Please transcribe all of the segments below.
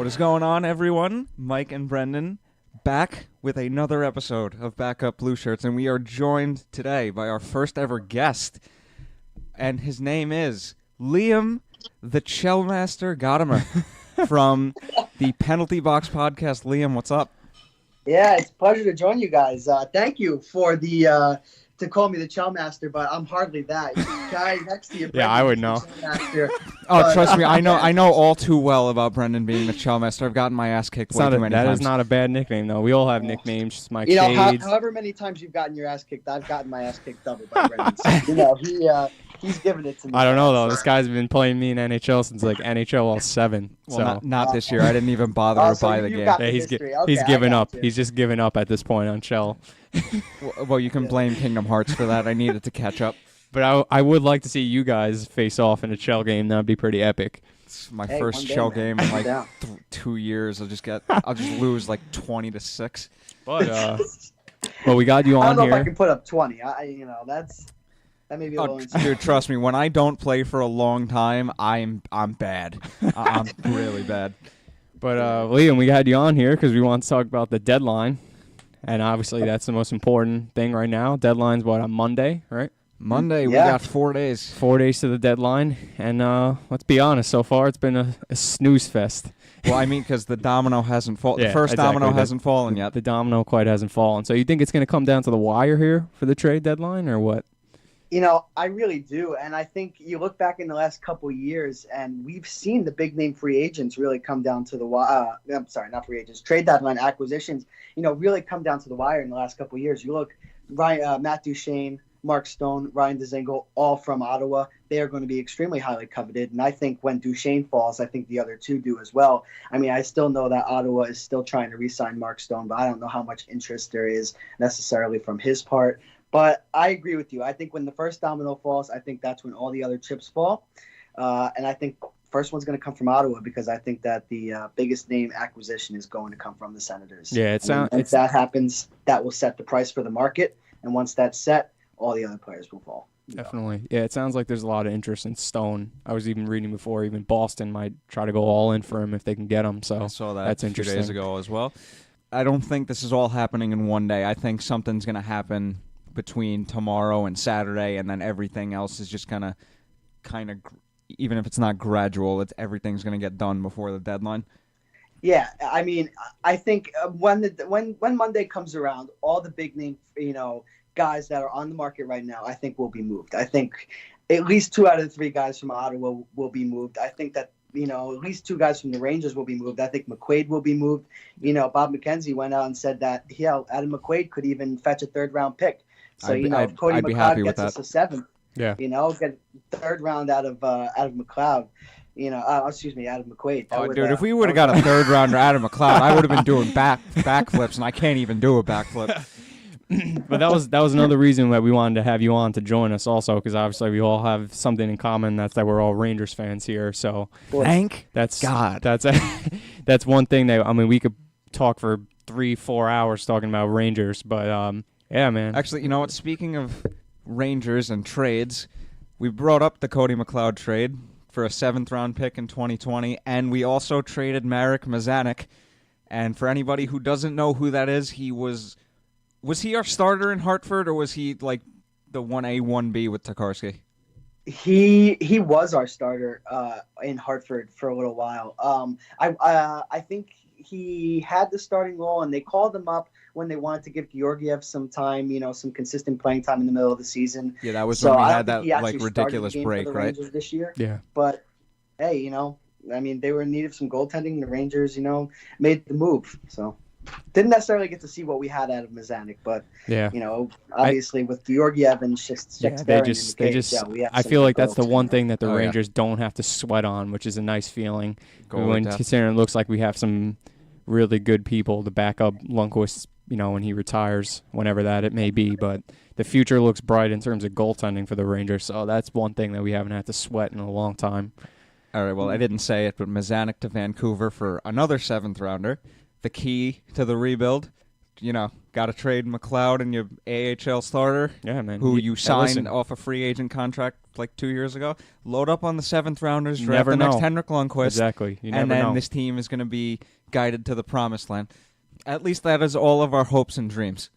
What is going on, everyone? Mike and Brendan back with another episode of Backup Blueshirts, and we are joined today by our first ever guest, and his name is Liam the Chellmaster Gotimer from the Penalty Box Podcast. Liam, what's up? Yeah, it's a pleasure to join you guys. Thank you for the to call me the Chellmaster, but I'm hardly that. Guy next to you, yeah, I would know. Trust me, I know all too well about Brendan being the Chellmaster. I've gotten my ass kicked way too many times. That is not a bad nickname, though. We all have nicknames. Just Mike however many times you've gotten your ass kicked, I've gotten my ass kicked double by Brendan. So, he's given it to me. I don't know, though. This guy's been playing me in NHL since, NHL 07. Well, not this year. I didn't even bother to buy the game. Yeah, he's given up. He's just given up at this point on Chell. Well, you can blame Kingdom Hearts for that. I needed to catch up. But I would like to see you guys face off in a Chell game. That would be pretty epic. It's my first Chell game in 2 years. I'll just lose 20-6. But well, we got you on here. I don't know if I can put up 20. That may be a little insane. Dude, trust me. When I don't play for a long time, I'm bad. I'm really bad. But Liam, we had you on here because we want to talk about the deadline. And obviously, that's the most important thing right now. Deadline's on Monday, right? Monday, we got 4 days. 4 days to the deadline. And let's be honest, so far it's been a snooze fest. Well, I mean, because the domino hasn't fallen. Yeah, the first exactly. domino hasn't fallen yet. The domino quite hasn't fallen. So you think it's going to come down to the wire here for the trade deadline, or what? I really do. And I think you look back in the last couple of years, and we've seen the big-name free agents really come down to the wire. I'm sorry, not free agents. Trade deadline acquisitions, really come down to the wire in the last couple of years. You look, Matt Duchene, Mark Stone, Ryan Dzingel, all from Ottawa. They are going to be extremely highly coveted. And I think when Duchene falls, I think the other two do as well. I mean, I still know that Ottawa is still trying to re-sign Mark Stone, but I don't know how much interest there is necessarily from his part. But I agree with you. I think when the first domino falls, I think that's when all the other chips fall. And I think first one's going to come from Ottawa because I think that the biggest name acquisition is going to come from the Senators. Yeah, if that happens, that will set the price for the market. And once that's set, all the other players will fall. Definitely. Yeah, it sounds like there's a lot of interest in Stone. I was even reading before, even Boston might try to go all in for him if they can get him. So I saw that that's a few interesting. days ago as well. I don't think this is all happening in one day. I think something's going to happen between tomorrow and Saturday, and then everything else is just kind of, even if it's not gradual, everything's going to get done before the deadline. Yeah, I mean, I think when Monday comes around, all the big name, guys that are on the market right now, I think will be moved. I think at least 2 out of the 3 guys from Ottawa will be moved. I think that at least 2 guys from the Rangers will be moved. I think McQuaid will be moved. Bob McKenzie went out and said that Adam McQuaid could even fetch a 3rd-round pick. So if Cody McLeod gets us a 7th, get 3rd round out of McLeod. Adam McQuaid. If we would have got a 3rd rounder out of McLeod, I would have been doing backflips, and I can't even do a backflip. But that was another reason that we wanted to have you on to join us also, because obviously we all have something in common. That's that we're all Rangers fans here. So thank God. That's one thing that we could talk for 3-4 hours talking about Rangers, but yeah, man. Actually, you know what? Speaking of Rangers and trades, we brought up the Cody McLeod trade for a 7th-round pick in 2020, and we also traded Marek Mazanek. And for anybody who doesn't know who that is, was he our starter in Hartford, or was he like the 1A, 1B with Tokarski? He was our starter in Hartford for a little while. I think he had the starting role, and they called him up when they wanted to give Georgiev some time, some consistent playing time in the middle of the season. Yeah, that was when we had that ridiculous break, right? Rangers this year. Yeah. But hey, they were in need of some goaltending. The Rangers, made the move. So didn't necessarily get to see what we had out of Mazanek, but yeah, obviously with Georgiev and I feel like that's the one thing that the Rangers don't have to sweat on, which is a nice feeling. Considering it looks like we have some really good people to back up Lundqvist, when he retires, whenever that it may be. But the future looks bright in terms of goaltending for the Rangers, so that's one thing that we haven't had to sweat in a long time. All right, well, I didn't say it, but Mazanek to Vancouver for another 7th rounder, the key to the rebuild. got to trade McLeod and your AHL starter. Yeah, man. Who you signed off a free agent contract like 2 years ago. Load up on the 7th rounders, draft the next Henrik Lundqvist. Exactly. And then this team is going to be guided to the promised land. At least that is all of our hopes and dreams.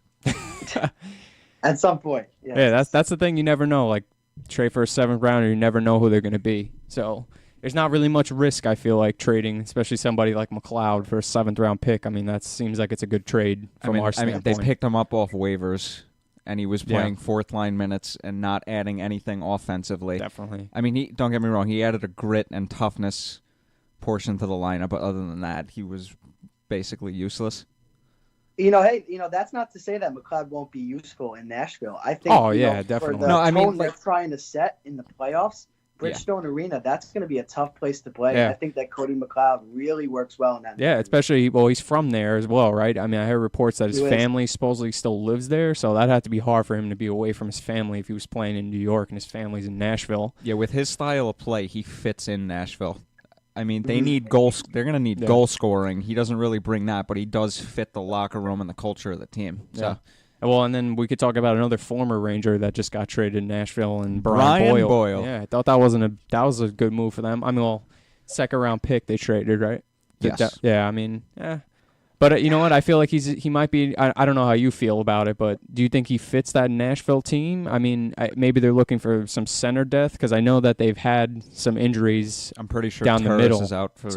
At some point. Yes. Yeah, that's the thing. You never know. Like, trade for a 7th rounder, you never know who they're going to be. So there's not really much risk, I feel like, trading, especially somebody like McLeod for a 7th round pick. I mean, that seems like it's a good trade from our standpoint. They picked him up off waivers, and he was playing 4th line minutes and not adding anything offensively. Definitely. I mean, don't get me wrong, he added a grit and toughness portion to the lineup, but other than that, he was basically useless. That's not to say that McLeod won't be useful in Nashville. I think. Definitely. For the tone they're trying to set in the playoffs, Bridgestone Arena, that's going to be a tough place to play. Yeah. I think that Cody McLeod really works well in that. Yeah, especially, he's from there as well, right? I mean, I heard reports that his family supposedly still lives there, so that had to be hard for him to be away from his family if he was playing in New York and his family's in Nashville. Yeah, with his style of play, he fits in Nashville. I mean, they need goals. They're going to need goal scoring. He doesn't really bring that, but he does fit the locker room and the culture of the team. So. Yeah. Well, and then we could talk about another former Ranger that just got traded in Nashville, and Brian Boyle. Yeah, I thought that was a good move for them. I mean, 2nd round pick they traded, right? Yes. Yeah, I mean, But you know what? I feel like he might be. I don't know how you feel about it, but do you think he fits that Nashville team? I mean, maybe they're looking for some center depth because I know that they've had some injuries. I'm pretty sure down the middle is out for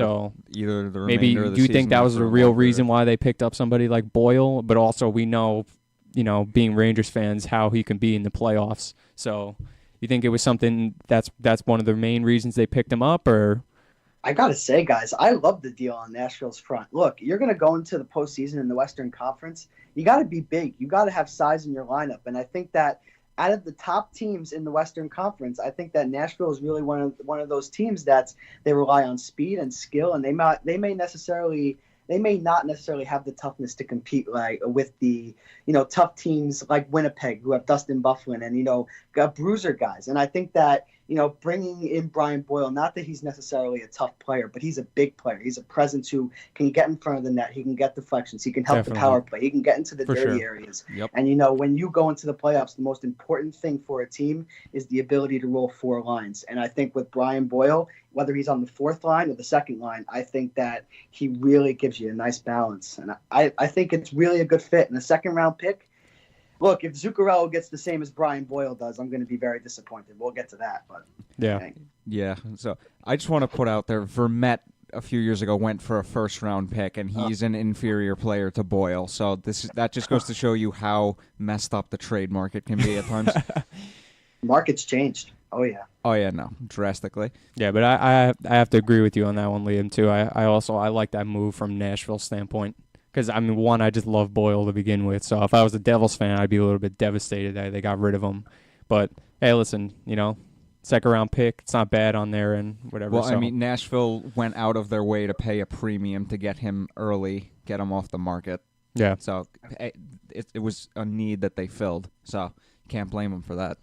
either the remainder maybe. Of the do you think that season was the real reason why they picked up somebody like Boyle? But also, we know, being Rangers fans, how he can be in the playoffs. So, you think it was something that's one of the main reasons they picked him up, or? I got to say, guys, I love the deal on Nashville's front. Look, you're going to go into the postseason in the Western Conference. You got to be big. You got to have size in your lineup. And I think that out of the top teams in the Western Conference, I think that Nashville is really one of those teams they rely on speed and skill, and they may not necessarily have the toughness to compete with the tough teams like Winnipeg, who have Dustin Byfuglien and bruiser guys. And I think that bringing in Brian Boyle, not that he's necessarily a tough player, but he's a big player. He's a presence who can get in front of the net. He can get deflections. He can help the power play. He can get into the dirty areas. Yep. And, when you go into the playoffs, the most important thing for a team is the ability to roll 4 lines. And I think with Brian Boyle, whether he's on the 4th line or the 2nd line, I think that he really gives you a nice balance. And I think it's really a good fit. And a 2nd round pick, look, if Zuccarello gets the same as Brian Boyle does, I'm going to be very disappointed. We'll get to that. But yeah. So I just want to put out there, Vermette a few years ago went for a 1st round pick, and he's an inferior player to Boyle. So that just goes to show you how messed up the trade market can be at times. Market's changed. Oh yeah, no, drastically. Yeah, but I have to agree with you on that one, Liam, too. I like that move from Nashville's standpoint. Because, I mean, one, I just love Boyle to begin with. So if I was a Devils fan, I'd be a little bit devastated that they got rid of him. But, hey, listen, 2nd round pick, it's not bad on there and whatever. Well, I mean, Nashville went out of their way to pay a premium to get him early, get him off the market. Yeah. So it was a need that they filled. So can't blame them for that.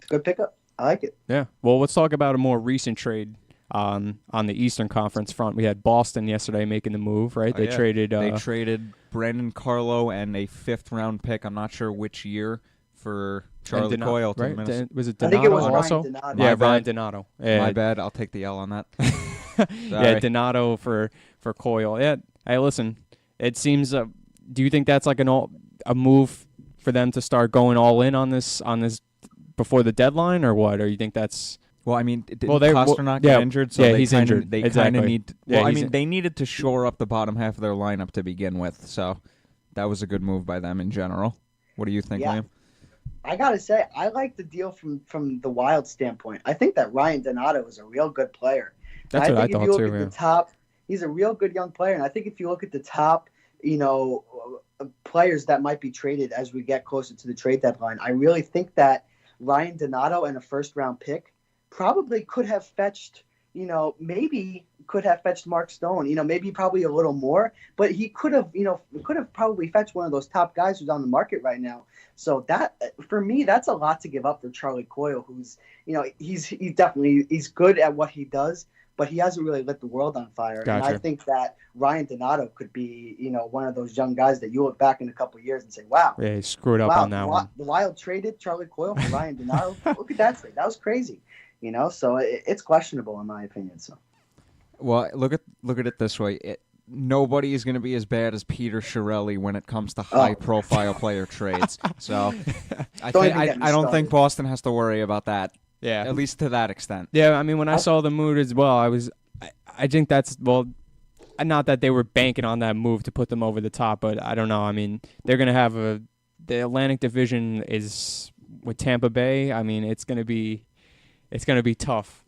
Good pickup. I like it. Yeah. Well, let's talk about a more recent trade. On the Eastern Conference front, we had Boston yesterday making the move, right? They traded Brandon Carlo and a 5th round pick. I'm not sure which year for Charlie Coyle. Right? Was it Donato? I think it was also? Ryan Donato. Yeah, Ryan Donato. My bad. I'll take the L on that. Yeah, Donato for Coyle. Yeah. Hey, listen. It seems. Do you think that's like a move for them to start going all in on this before the deadline, or what? Or you think that's? Well, I mean, did Pasternak get injured? So he's injured. They kind of need. They needed to shore up the bottom half of their lineup to begin with. So that was a good move by them in general. What do you think, Liam? I gotta say, I like the deal from the Wild standpoint. I think that Ryan Donato is a real good player. That's what I thought too. The top, he's a real good young player, and I think if you look at the top, players that might be traded as we get closer to the trade deadline, I really think that Ryan Donato and a 1st round pick probably could have fetched, maybe could have fetched Mark Stone, maybe probably a little more, but he could have probably fetched one of those top guys who's on the market right now. So that, for me, that's a lot to give up for Charlie Coyle, who's, he's good at what he does, but he hasn't really lit the world on fire. Gotcha. And I think that Ryan Donato could be, one of those young guys that you look back in a couple of years and say, wow. Yeah, he screwed up on that one. The Wild traded Charlie Coyle for Ryan Donato. Look at that trade. That was crazy. So it's questionable in my opinion. So, well, look at it this way. Nobody is going to be as bad as Peter Chiarelli when it comes to high-profile player trades. So I don't think Boston has to worry about that. Yeah, at least to that extent. Yeah, I mean, when I saw the mood as well, I think that's not that they were banking on that move to put them over the top, but I don't know. I mean, they're going to have the Atlantic Division is with Tampa Bay. I mean, it's going to be tough.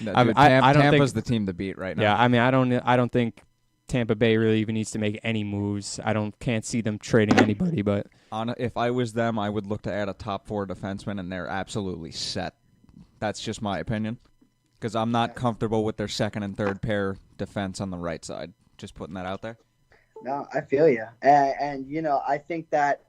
Tampa's the team to beat right now. Yeah, I mean, I don't think Tampa Bay really even needs to make any moves. Can't see them trading anybody. But if I was them, I would look to add a top 4 defenseman, and they're absolutely set. That's just my opinion, because I'm not comfortable with their second and third pair defense on the right side. Just putting that out there. No, I feel you, and I think that.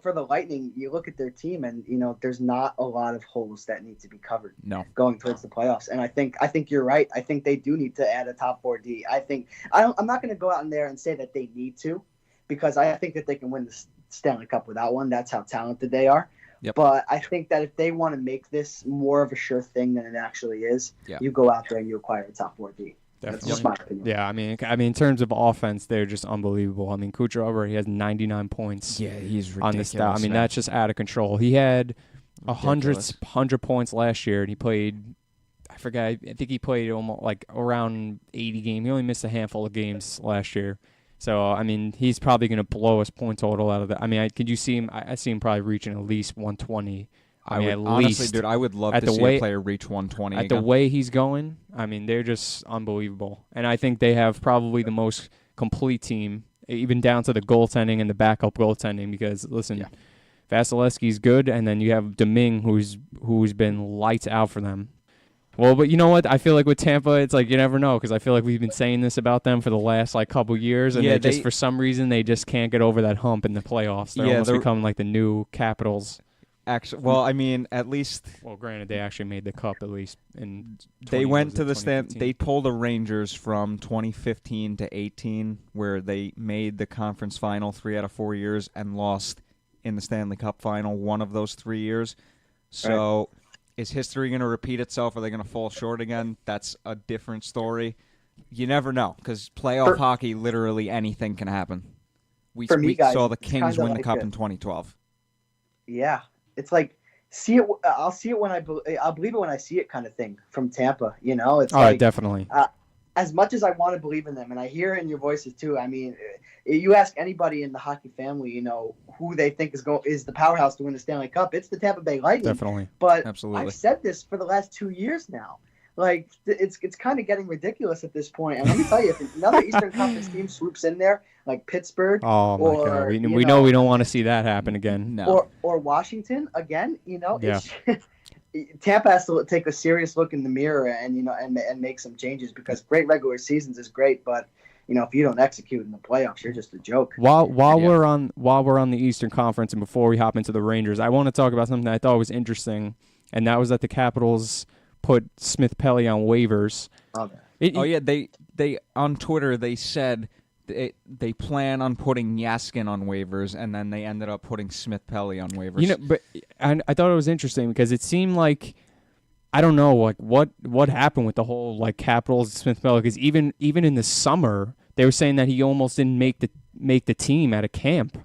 For the Lightning, you look at their team, and there's not a lot of holes that need to be covered. No. Going towards the playoffs, and I think you're right. I think they do need to add a top 4 D. I'm not going to go out in there and say that they need to, because I think that they can win the Stanley Cup without one. That's how talented they are. Yep. But I think that if they want to make this more of a sure thing than it actually is, you go out there and you acquire a top 4 D. Definitely. That's just my opinion. Yeah, I mean, in terms of offense, they're just unbelievable. I mean, Kucherov already has 99 points. Yeah, he's ridiculous. On the stat. I mean, that's just out of control. He had 100 points last year, and he played. I forget. I think he played almost like around 80 games. He only missed a handful of games last year. So I mean, he's probably going to blow his point total out of that. I mean, could you see him? I see him probably reaching at least 120. Honestly, dude, I would love to see a player reach 120 At the way he's going, I mean, they're just unbelievable. And I think they have probably the most complete team, even down to the goaltending and the backup goaltending, because, listen, Vasilevsky's good, and then you have Domingue, who's been lights out for them. Well, but you know what? I feel like with Tampa, it's like you never know, because I feel like we've been saying this about them for the last couple years, and they for some reason, they just can't get over that hump in the playoffs. They're almost becoming like the new Capitals. Actually, well, I mean, at least. Well, granted, they actually made the cup at least in. They went to the stand. They pulled the Rangers from 2015 to 18, where they made the conference final 3 out of 4 years and lost in the Stanley Cup final 1 of those 3 years. So, is history going to repeat itself? Are they going to fall short again? That's a different story. You never know, because playoff hockey, literally anything can happen. We saw the Kings win the cup in 2012. Yeah. It's like I'll see it when I'll believe it when I see it kind of thing from Tampa. It's definitely. As much as I want to believe in them, and I hear in your voices too. I mean, you ask anybody in the hockey family, who they think is the powerhouse to win the Stanley Cup. It's the Tampa Bay Lightning. Definitely. But absolutely. I've said this for the last 2 years now. Like it's kind of getting ridiculous at this point. And let me tell you, if another Eastern Conference team swoops in there, like Pittsburgh, oh my God, we know we don't want to see that happen again. No. Or Washington again. Tampa has to take a serious look in the mirror and make some changes, because great regular seasons is great, but if you don't execute in the playoffs, you're just a joke. While we're on the Eastern Conference, and before we hop into the Rangers, I want to talk about something that I thought was interesting, and that was that the Capitals put Smith Pelly on waivers. They on Twitter they said they plan on putting Yaskin on waivers, and then they ended up putting Smith Pelly on waivers. But I thought it was interesting because it seemed like, I don't know, like what happened with the whole Capitals Smith Pelly, because even in the summer they were saying that he almost didn't make the team at a camp.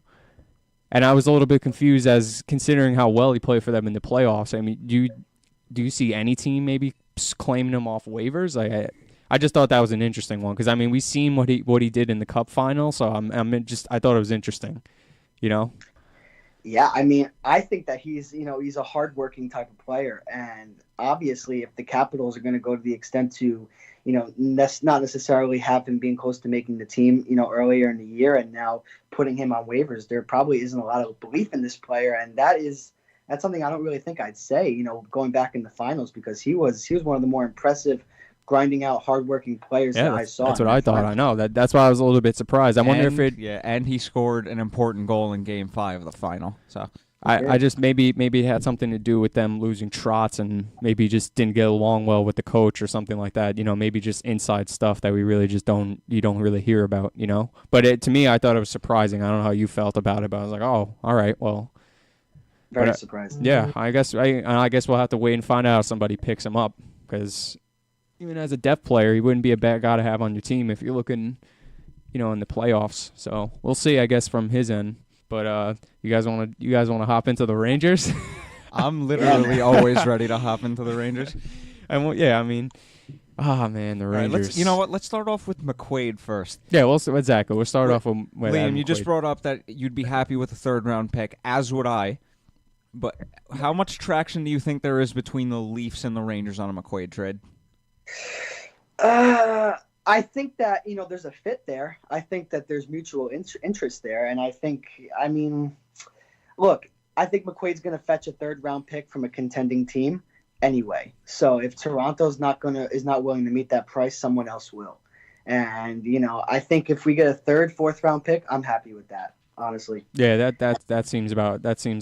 And I was a little bit confused, as considering how well he played for them in the playoffs. I mean, do you see any team maybe claiming him off waivers? I just thought that was an interesting one, because I mean, we've seen what he did in the Cup final, so I thought it was interesting, Yeah, I mean, I think that he's a hardworking type of player, and obviously, if the Capitals are going to go to the extent to not necessarily have him being close to making the team, earlier in the year, and now putting him on waivers, there probably isn't a lot of belief in this player, and that's something I don't really think I'd say, going back in the finals, because he was one of the more impressive, grinding out, hardworking players that I saw. That's what I thought. I know that's why I was a little bit surprised. I wonder if it. Yeah, and he scored an important goal in Game 5 of the final. So I just maybe it had something to do with them losing Trotz and maybe just didn't get along well with the coach or something like that. Maybe just inside stuff that we really just don't really hear about. But to me, I thought it was surprising. I don't know how you felt about it, but I was like, oh, all right, well. Very surprising. Yeah, I guess we'll have to wait and find out if somebody picks him up, because even as a depth player, he wouldn't be a bad guy to have on your team if you're looking, in the playoffs. So we'll see, I guess, from his end. But you guys want to hop into the Rangers? I'm literally always ready to hop into the Rangers. The Rangers. Right, let's start off with McQuaid first. Yeah, exactly. We'll start off with Liam, you just brought up that you'd be happy with a third-round pick, as would I. But how much traction do you think there is between the Leafs and the Rangers on a McQuaid trade? I think that, there's a fit there. I think that there's mutual interest there. And I think McQuaid's going to fetch a third-round pick from a contending team anyway. So if Toronto's is not willing to meet that price, someone else will. And, I think if we get a third, fourth-round pick, I'm happy with that, honestly. Yeah, that seems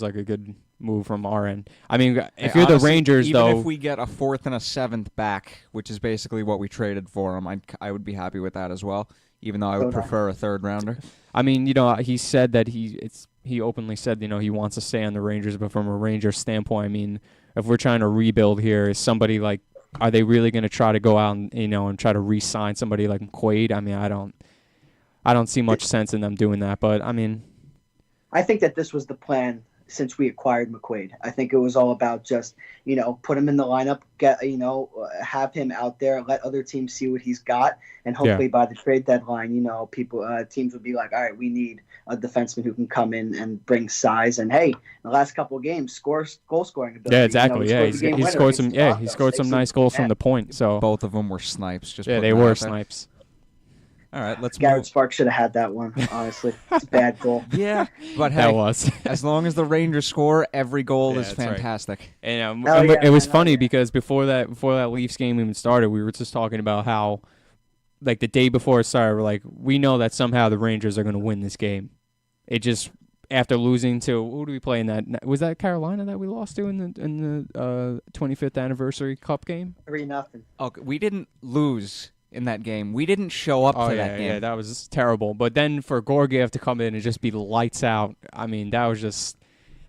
like a good move from our end. I mean, if you're honestly, the Rangers, even if we get a fourth and a seventh back, which is basically what we traded for him, I would be happy with that as well, even though I would prefer a third rounder. I mean, he said that he openly said, he wants to stay on the Rangers, but from a Rangers standpoint, I mean, if we're trying to rebuild here, is somebody like, are they really going to try to go out and, and try to re-sign somebody like McQuaid? I mean, I don't see much sense in them doing that, but I mean, I think that this was the plan since we acquired McQuaid. I think it was all about just, put him in the lineup, have him out there, let other teams see what he's got, and hopefully by the trade deadline, teams would be like, all right, we need a defenseman who can come in and bring size, and hey, in the last couple of games, goal scoring ability. Yeah, exactly. He scored some. Yeah, he scored some nice goals from the point. So both of them were snipes. They were snipes. All right, let's Garrett Sparks should have had that one, honestly. It's a bad goal. Yeah, but hey, that was. As long as the Rangers score, every goal is fantastic. Right. And it was funny because before that Leafs game even started, we were just talking about how, like, the day before it started, we're like, we know that somehow the Rangers are going to win this game. It just, after losing to, who do we play in that? Was that Carolina that we lost to in the 25th anniversary Cup game? 3-0. Okay, we didn't lose in that game. We didn't show up to that game. Yeah, that was terrible. But then for Gorgiev to come in and just be lights out, I mean, that was just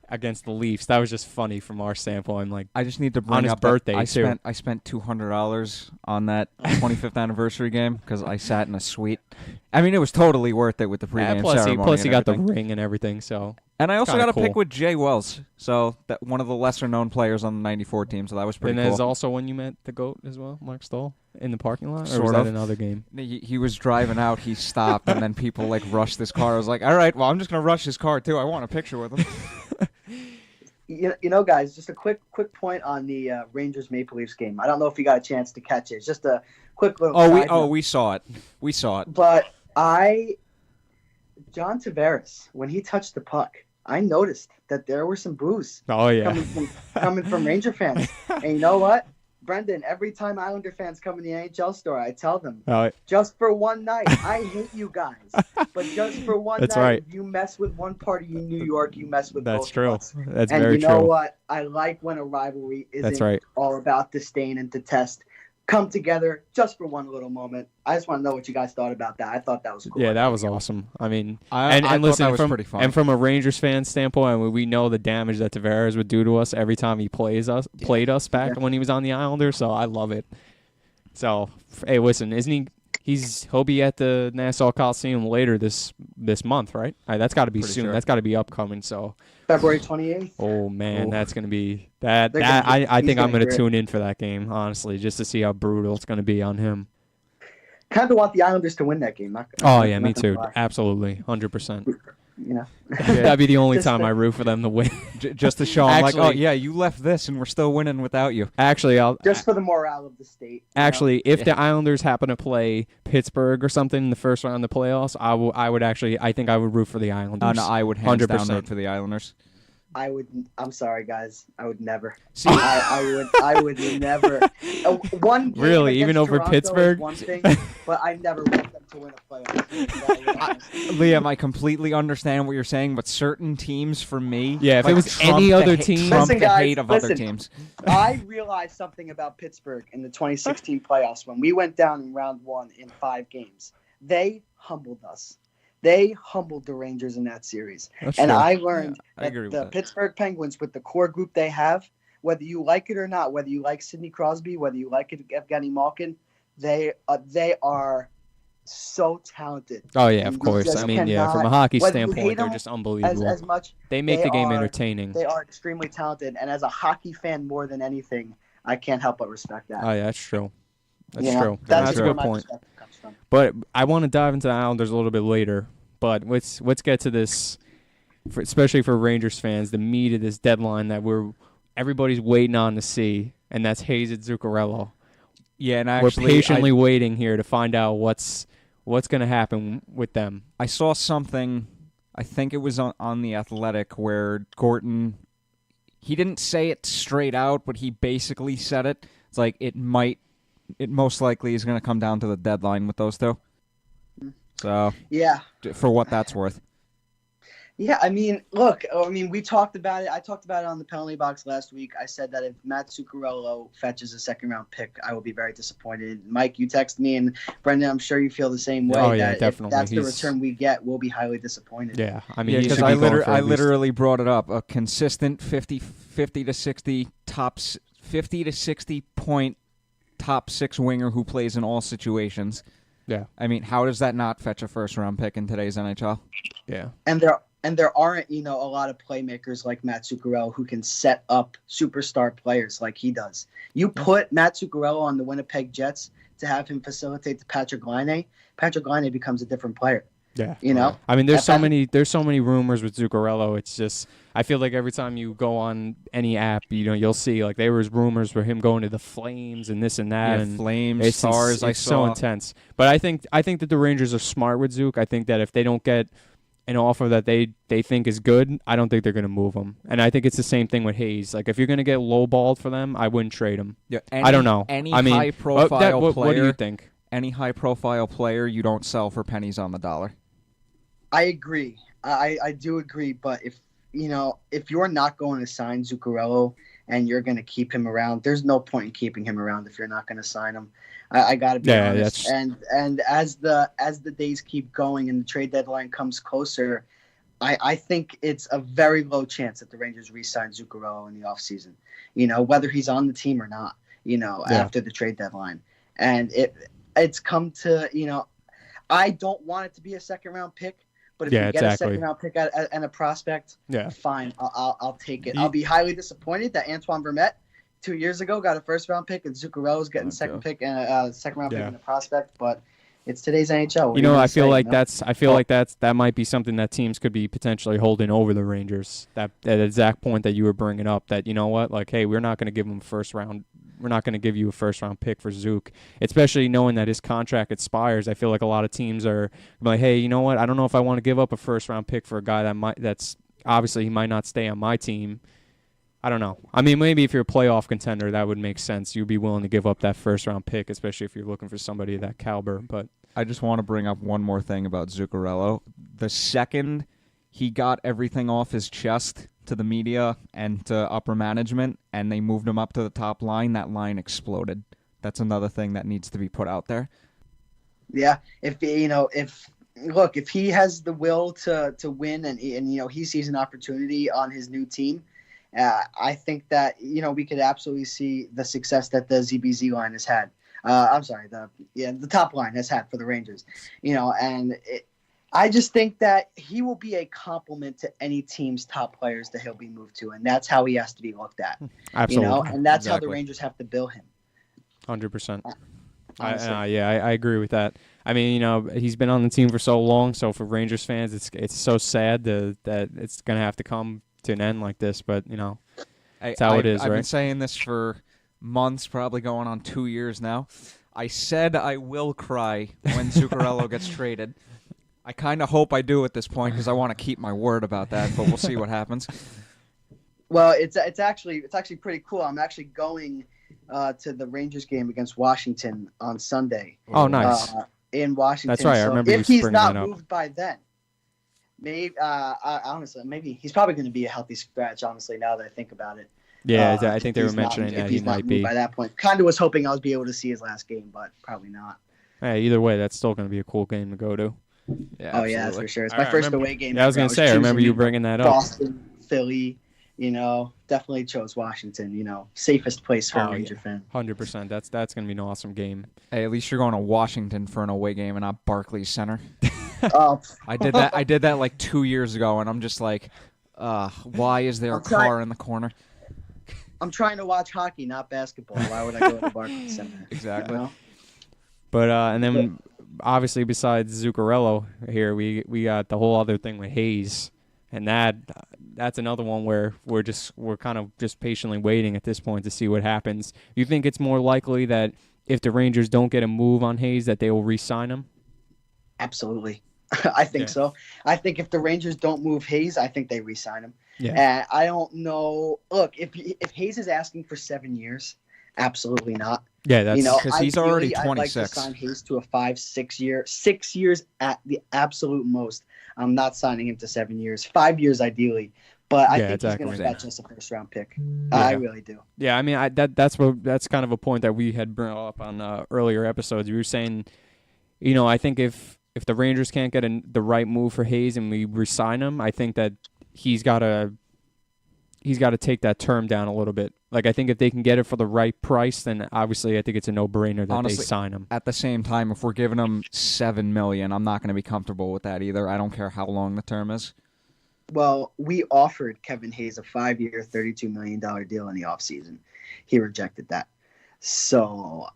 against the Leafs. That was just funny from our standpoint. Like, I just need to bring on his up birthday I too. I spent $200 on that 25th anniversary game because I sat in a suite. I mean, it was totally worth it with the pregame ceremony. Plus, he got the everything. ring and everything. So, and I also got a pick with Jay Wells, so that one of the lesser known players on the '94 team. So that was pretty cool. And there's also when you met the GOAT as well, Mark Stoll, in the parking lot, or sort was of. that another game? He was driving out. He stopped, and then people rushed his car. I was like, all right, well, I'm just gonna rush his car too. I want a picture with him. Guys, just a quick point on the Rangers Maple Leafs game. I don't know if you got a chance to catch it. It's just a quick little. We saw it. We saw it. But John Tavares, when he touched the puck, I noticed that there were some boos. Oh yeah, coming from Ranger fans. And you know what, Brendan? Every time Islander fans come in the NHL store, I tell them, just for one night, I hate you guys, but just for one night, right. If you mess with one party in New York, you mess with That's both true. of us. That's and very you know true. what? I like when a rivalry isn't right. all about disdain and detest. Come together just for one little moment. I just want to know what you guys thought about that. I thought that was cool. Yeah, that was awesome. I mean, I listen, that was pretty fun. And from a Rangers fan standpoint, I mean, we know the damage that Tavares would do to us every time he played us back when he was on the Islanders. So I love it. So hey, listen, isn't he? He'll be at the Nassau Coliseum later this month, right? That's got to be Pretty soon. sure. That's got to be upcoming. So February 28th. Oh man, that's gonna be I think I'm gonna tune in for that game, honestly, just to see how brutal it's gonna be on him. Kind of want the Islanders to win that game. Me too. Absolutely, 100%. Yeah. That'd be the only time I root for them to win. Just to show them, you left this and we're still winning without you. Actually, just for the morale of the state. Actually, if the Islanders happen to play Pittsburgh or something in the first round of the playoffs, I think I would root for the Islanders. No, I would hands down root for the Islanders. I'm sorry, guys. I would never. See, I would never. One game really, even over Toronto Pittsburgh. One thing, but I never want them to win a playoff. Liam, I completely understand what you're saying, but certain teams, for me, yeah, if it was any other team, Trump the hate of other teams. I realized something about Pittsburgh in the 2016 playoffs when we went down in round 1 in 5 games. They humbled us. They humbled the Rangers in that series. That's and true. I learned that the Pittsburgh Penguins, with the core group they have, whether you like it or not, whether you like Sidney Crosby, whether you like Evgeny Malkin, they are so talented. Oh, yeah, of course. I mean, yeah, from a hockey standpoint, they're just unbelievable. As much, they make the game entertaining. They are extremely talented, and as a hockey fan more than anything, I can't help but respect that. Oh, yeah, that's true. That's true. That's a good point. But I want to dive into the Islanders a little bit later. But let's get to this, especially for Rangers fans, the meat of this deadline that everybody's waiting on to see, and that's Hayes at Zuccarello. Yeah, and actually, we're patiently waiting here to find out what's going to happen with them. I saw something, I think it was on The Athletic, where Gorton, he didn't say it straight out, but he basically said it. It's like it most likely is going to come down to the deadline with those two. So, yeah, for what that's worth. Yeah, I mean, look, we talked about it. I talked about it on the penalty box last week. I said that if Matt Zuccarello fetches a second-round pick, I will be very disappointed. Mike, you text me, and Brendan, I'm sure you feel the same way. Oh, yeah, definitely. If that's the return we get, we'll be highly disappointed. Yeah, I mean, because I literally brought it up. A consistent 50 to 60 tops, 50 to 60 point top 6 winger who plays in all situations. Yeah. I mean, how does that not fetch a first-round pick in today's NHL? Yeah. And there aren't, a lot of playmakers like Matt Zuccarello who can set up superstar players like he does. You put Matt Zuccarello on the Winnipeg Jets to have him facilitate to Patrick Laine becomes a different player. Yeah. I mean, there's so many rumors with Zuccarello. It's just, I feel like every time you go on any app, you'll see like there was rumors for him going to the Flames and this and that. Yeah, and Flames, Stars. It's so intense. But I think that the Rangers are smart with Zook. I think that if they don't get an offer that they think is good, I don't think they're going to move him. And I think it's the same thing with Hayes. Like, if you're going to get lowballed for them, I wouldn't trade him. Yeah, I don't know. High-profile player. What do you think? Any high-profile player you don't sell for pennies on the dollar. I agree. I do agree. But if you're not going to sign Zuccarello and you're going to keep him around, there's no point in keeping him around if you're not going to sign him. I got to be honest. And as the days keep going and the trade deadline comes closer, I think it's a very low chance that the Rangers re-sign Zuccarello in the offseason, whether he's on the team or not, after the trade deadline. And it's come to, I don't want it to be a second-round pick. But if you get a second-round pick and a prospect, fine, I'll take it. I'll be highly disappointed that Antoine Vermette 2 years ago got a first-round pick and Zuccarello's getting second-round pick and a prospect. But it's today's NHL. I feel like that might be something that teams could be potentially holding over the Rangers. That exact point that you were bringing up. That like, hey, we're not going to give them first-round. We're not going to give you a first-round pick for Zook, especially knowing that his contract expires. I feel like a lot of teams are like, hey, you know what? I don't know if I want to give up a first-round pick for a guy that's obviously he might not stay on my team. I don't know. I mean, maybe if you're a playoff contender, that would make sense. You'd be willing to give up that first-round pick, especially if you're looking for somebody of that caliber. But I just want to bring up one more thing about Zuccarello. The second he got everything off his chest to the media and to upper management, and they moved him up to the top line, that line exploded. That's another thing that needs to be put out there. Yeah, if he has the will to win and he sees an opportunity on his new team, I think that we could absolutely see the success that the ZBZ line has had. The top line has had for the Rangers. I just think that he will be a compliment to any team's top players that he'll be moved to, and that's how he has to be looked at. Absolutely. And that's how the Rangers have to bill him. 100%. I agree with that. I mean, he's been on the team for so long, so for Rangers fans, it's so sad that it's going to have to come to an end like this, but, it's how it is, right? I've been saying this for months, probably going on 2 years now. I said I will cry when Zuccarello gets traded. I kind of hope I do at this point because I want to keep my word about that, but we'll see what happens. Well, it's actually pretty cool. I'm actually going to the Rangers game against Washington on Sunday. Oh, nice. in Washington. That's right. I remember if he's not that moved by then, maybe honestly, maybe he's probably going to be a healthy scratch. Honestly, now that I think about it. Yeah, I think they were mentioning that he might be by that point. Kind of was hoping I was be able to see his last game, but probably not. Hey, either way, that's still going to be a cool game to go to. Yeah, oh yeah, that's for sure. It's my first away game. Yeah, I was going to say, I remember you bringing that up. Boston, Philly, definitely chose Washington. Safest place for a Ranger fan. 100%. That's going to be an awesome game. Hey, at least you're going to Washington for an away game and not Barclays Center. Oh, I did that like 2 years ago, and I'm just like, why is there a car in the corner? I'm trying to watch hockey, not basketball. Why would I go to Barclays Center? Exactly. But and then obviously besides Zuccarello here, we got the whole other thing with Hayes, and that's another one where we're kind of just patiently waiting at this point to see what happens. You think it's more likely that if the Rangers don't get a move on Hayes, that they will re-sign him? Absolutely. I think so. I think if the Rangers don't move Hayes, I think they re-sign him. Yeah. I don't know. Look, if Hayes is asking for 7 years, absolutely not. Yeah, that's because he's already 26. I'd like to sign Hayes to a 5-6 year, 6 years at the absolute most. I'm not signing him to 7 years, 5 years ideally. But I think he's going to fetch us a first-round pick. Yeah. I really do. Yeah, I mean, that's kind of a point that we had brought up on earlier episodes. We were saying, I think if the Rangers can't get the right move for Hayes and we re-sign him, I think that he's got to take that term down a little bit. Like, I think if they can get it for the right price, then obviously I think it's a no-brainer that honestly, they sign him. At the same time, if we're giving him $7 million, I'm not going to be comfortable with that either. I don't care how long the term is. Well, we offered Kevin Hayes a 5-year, $32 million deal in the offseason. He rejected that. So,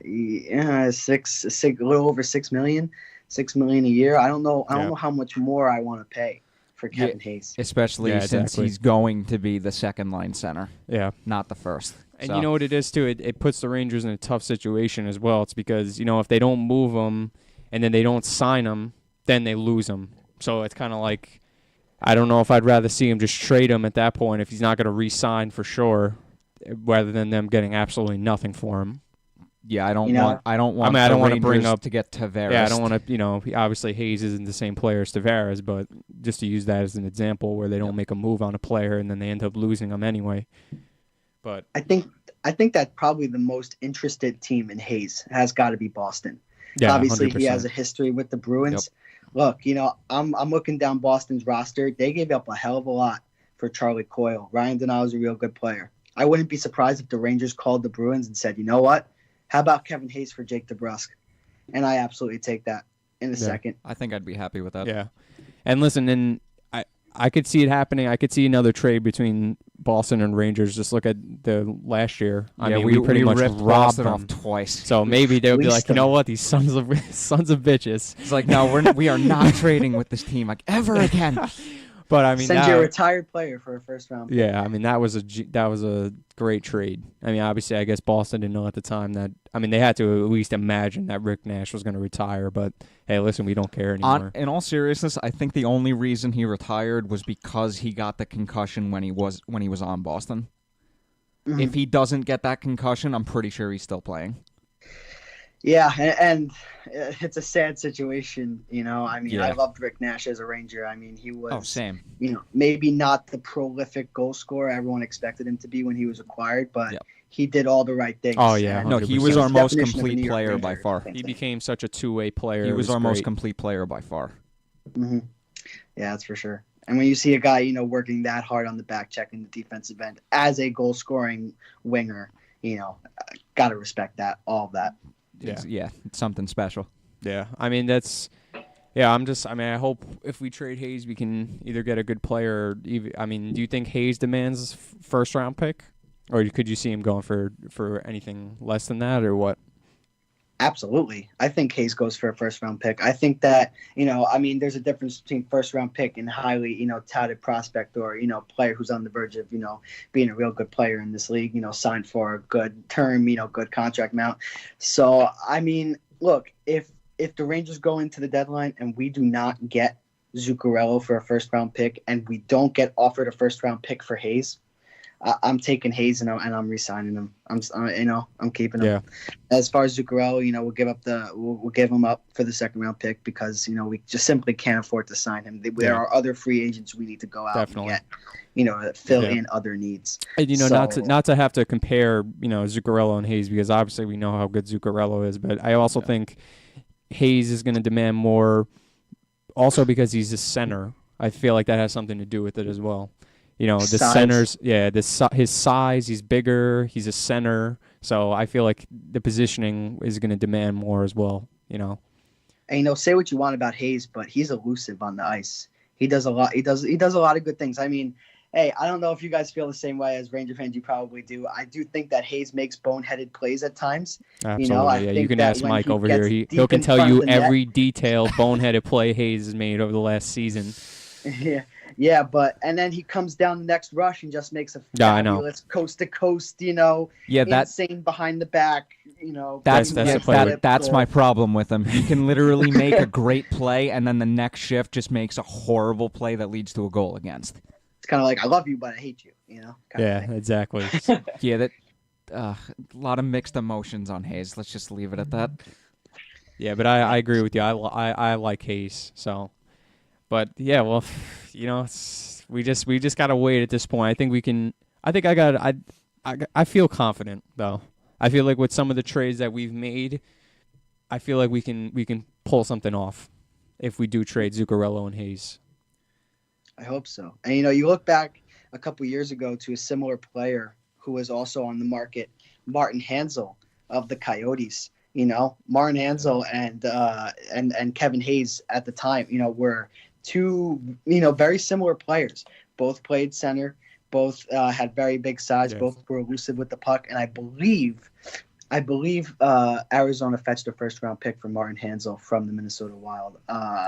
yeah, a little over $6 million a year. I don't know how much more I want to pay for Kevin Hayes, especially since he's going to be the second line center. Yeah, not the first. And you know what it is too? It puts the Rangers in a tough situation as well. It's because if they don't move him and then they don't sign him, then they lose him. So it's kind of like, I don't know if I'd rather see him just trade him at that point if he's not going to re-sign for sure, rather than them getting absolutely nothing for him. Yeah, I don't want to bring up to get Tavares. Yeah, I don't want to. Obviously Hayes isn't the same player as Tavares, but just to use that as an example where they don't make a move on a player and then they end up losing him anyway. But I think that probably the most interested team in Hayes has got to be Boston. Yeah, obviously 100%. He has a history with the Bruins. Yep. Look, I'm looking down Boston's roster. They gave up a hell of a lot for Charlie Coyle. Ryan Donato is a real good player. I wouldn't be surprised if the Rangers called the Bruins and said, you know what? How about Kevin Hayes for Jake DeBrusk? And I absolutely take that in a second. I think I'd be happy with that. Yeah. And listen, and I could see it happening. I could see another trade between Boston and Rangers. Just look at the last year. I mean, we pretty much ripped robbed Boston them off twice. So maybe they'll be like, you know what, these sons of bitches. It's like, no, we are not trading with this team like ever again. But I mean, send your retired player for a first round pick. Yeah, I mean that was a great trade. I mean, obviously, I guess Boston didn't know at the time that. I mean, they had to at least imagine that Rick Nash was going to retire. But hey, listen, we don't care anymore. In all seriousness, I think the only reason he retired was because he got the concussion when he was on Boston. Mm-hmm. If he doesn't get that concussion, I'm pretty sure he's still playing. Yeah, and it's a sad situation, I mean, I loved Rick Nash as a Ranger. I mean, he was, same. Maybe not the prolific goal scorer everyone expected him to be when he was acquired, but he did all the right things. Oh, yeah. No, he was our most complete player by far. He became such a two-way player. He was our most complete player by far. Mm-hmm. Yeah, that's for sure. And when you see a guy, working that hard on the back check in the defensive end as a goal-scoring winger, got to respect that, all of that. Yeah, it's something special. Yeah, I mean I hope if we trade Hayes, we can either get a good player. Do you think Hayes demands first round pick, or could you see him going for anything less than that, or what? Absolutely. I think Hayes goes for a first-round pick. I think that, there's a difference between first-round pick and highly, touted prospect or, player who's on the verge of, being a real good player in this league, signed for a good term, good contract amount. So, look, if the Rangers go into the deadline and we do not get Zuccarello for a first-round pick and we don't get offered a first-round pick for Hayes, I'm taking Hayes and I'm re-signing him. I'm keeping him. As far as Zuccarello, we'll give him up for the second round pick because we just simply can't afford to sign him. There are other free agents we need to go out and get, fill in other needs. And not to have to compare Zuccarello and Hayes, because obviously we know how good Zuccarello is, but I also think Hayes is going to demand more, also because he's a center. I feel like that has something to do with it as well. The centers, his size, he's bigger, he's a center, so I feel like the positioning is going to demand more as well, And say what you want about Hayes, but he's elusive on the ice. He does a lot. He does a lot of good things. I mean, hey, I don't know if you guys feel the same way as Ranger fans. You probably do. I do think that Hayes makes boneheaded plays at times. Absolutely. You can ask Mike over here. He can tell you every detailed boneheaded play Hayes has made over the last season. Yeah, and then he comes down the next rush and just makes a fabulous coast to coast, insane behind the back, That's my problem with him. He can literally make a great play, and then the next shift just makes a horrible play that leads to a goal against. It's kind of like, I love you, but I hate you, Exactly. A lot of mixed emotions on Hayes. Let's just leave it at that. Yeah, but I agree with you. I like Hayes, so. But yeah, well, we just gotta wait at this point. I think we can. I feel confident though. I feel like with some of the trades that we've made, I feel like we can pull something off if we do trade Zuccarello and Hayes. I hope so. And you look back a couple years ago to a similar player who was also on the market, Martin Hanzal of the Coyotes. Martin Hanzal and Kevin Hayes at the time, were two, very similar players. Both played center, both had very big size, both were elusive with the puck, and I believe Arizona fetched a first-round pick for Martin Hanzal from the Minnesota Wild.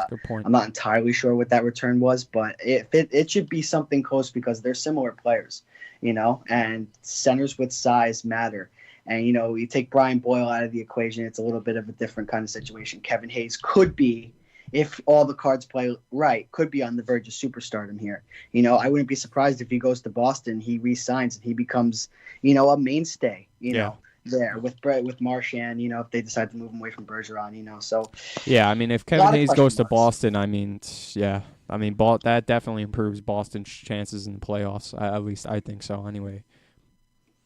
Good point. I'm not entirely sure what that return was, but it should be something close because they're similar players, and centers with size matter. And, you take Brian Boyle out of the equation, it's a little bit of a different kind of situation. Kevin Hayes could be, if all the cards play right, could be on the verge of superstardom here. I wouldn't be surprised if he goes to Boston, he re-signs, and he becomes, a mainstay, there with Marchand, if they decide to move him away from Bergeron, so. Yeah, I mean, if Kevin Hayes goes to Boston, that definitely improves Boston's chances in the playoffs. At least I think so anyway.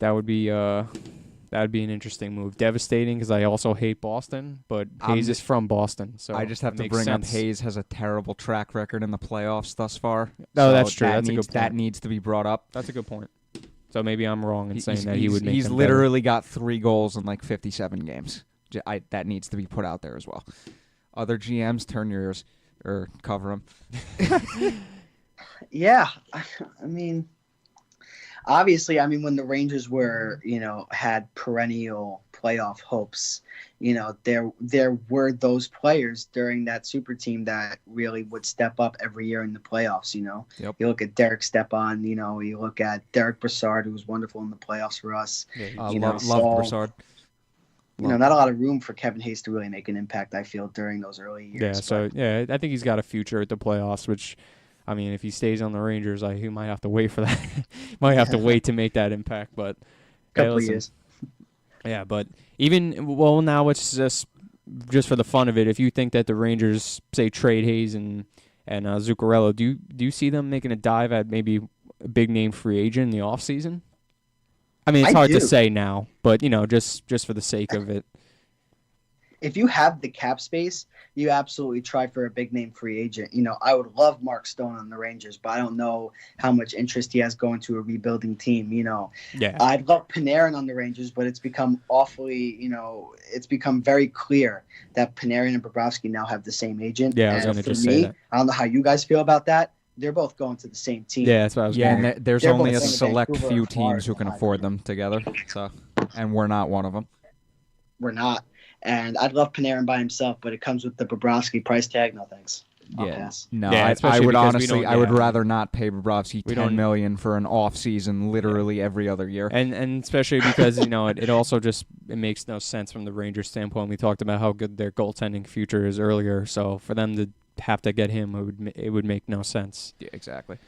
That would be an interesting move. Devastating because I also hate Boston, but Hayes is from Boston, so I just have to bring up Hayes has a terrible track record in the playoffs thus far. No, that's true. That's a good point. That needs to be brought up. That's a good point. So maybe I'm wrong in saying that he would make. He's literally got 3 goals in like 57 games. That needs to be put out there as well. Other GMs, turn your ears or cover them. Yeah, I mean. Obviously, when the Rangers were, had perennial playoff hopes, there were those players during that super team that really would step up every year in the playoffs, Yep. You look at Derek Stepan, you look at Derek Brassard, who was wonderful in the playoffs for us. Yeah, love Brassard. Not a lot of room for Kevin Hayes to really make an impact, I feel, during those early years. I think he's got a future at the playoffs, which... if he stays on the Rangers, he might have to wait for that. Might have to wait to make that impact, but couple of years. Yeah, but now it's just for the fun of it. If you think that the Rangers say trade Hayes and Zuccarello, do you see them making a dive at maybe a big name free agent in the offseason? It's hard to say now, but just for the sake of it. If you have the cap space, you absolutely try for a big name free agent. I would love Mark Stone on the Rangers, but I don't know how much interest he has going to a rebuilding team. I'd love Panarin on the Rangers, but it's become it's become very clear that Panarin and Bobrovsky now have the same agent. Yeah, I was going to just say that. I don't know how you guys feel about that. They're both going to the same team. Yeah, that's what I was going to say. And there's only a select few teams who can afford them together. So, and we're not one of them. We're not. And I'd love Panarin by himself, but it comes with the Bobrovsky price tag. No thanks. I would honestly, I would rather not pay Bobrovsky $10 million for an off season, literally every other year. And especially because it also just it makes no sense from the Rangers standpoint. We talked about how good their goaltending future is earlier, so for them to have to get him, it would make no sense. Yeah, exactly.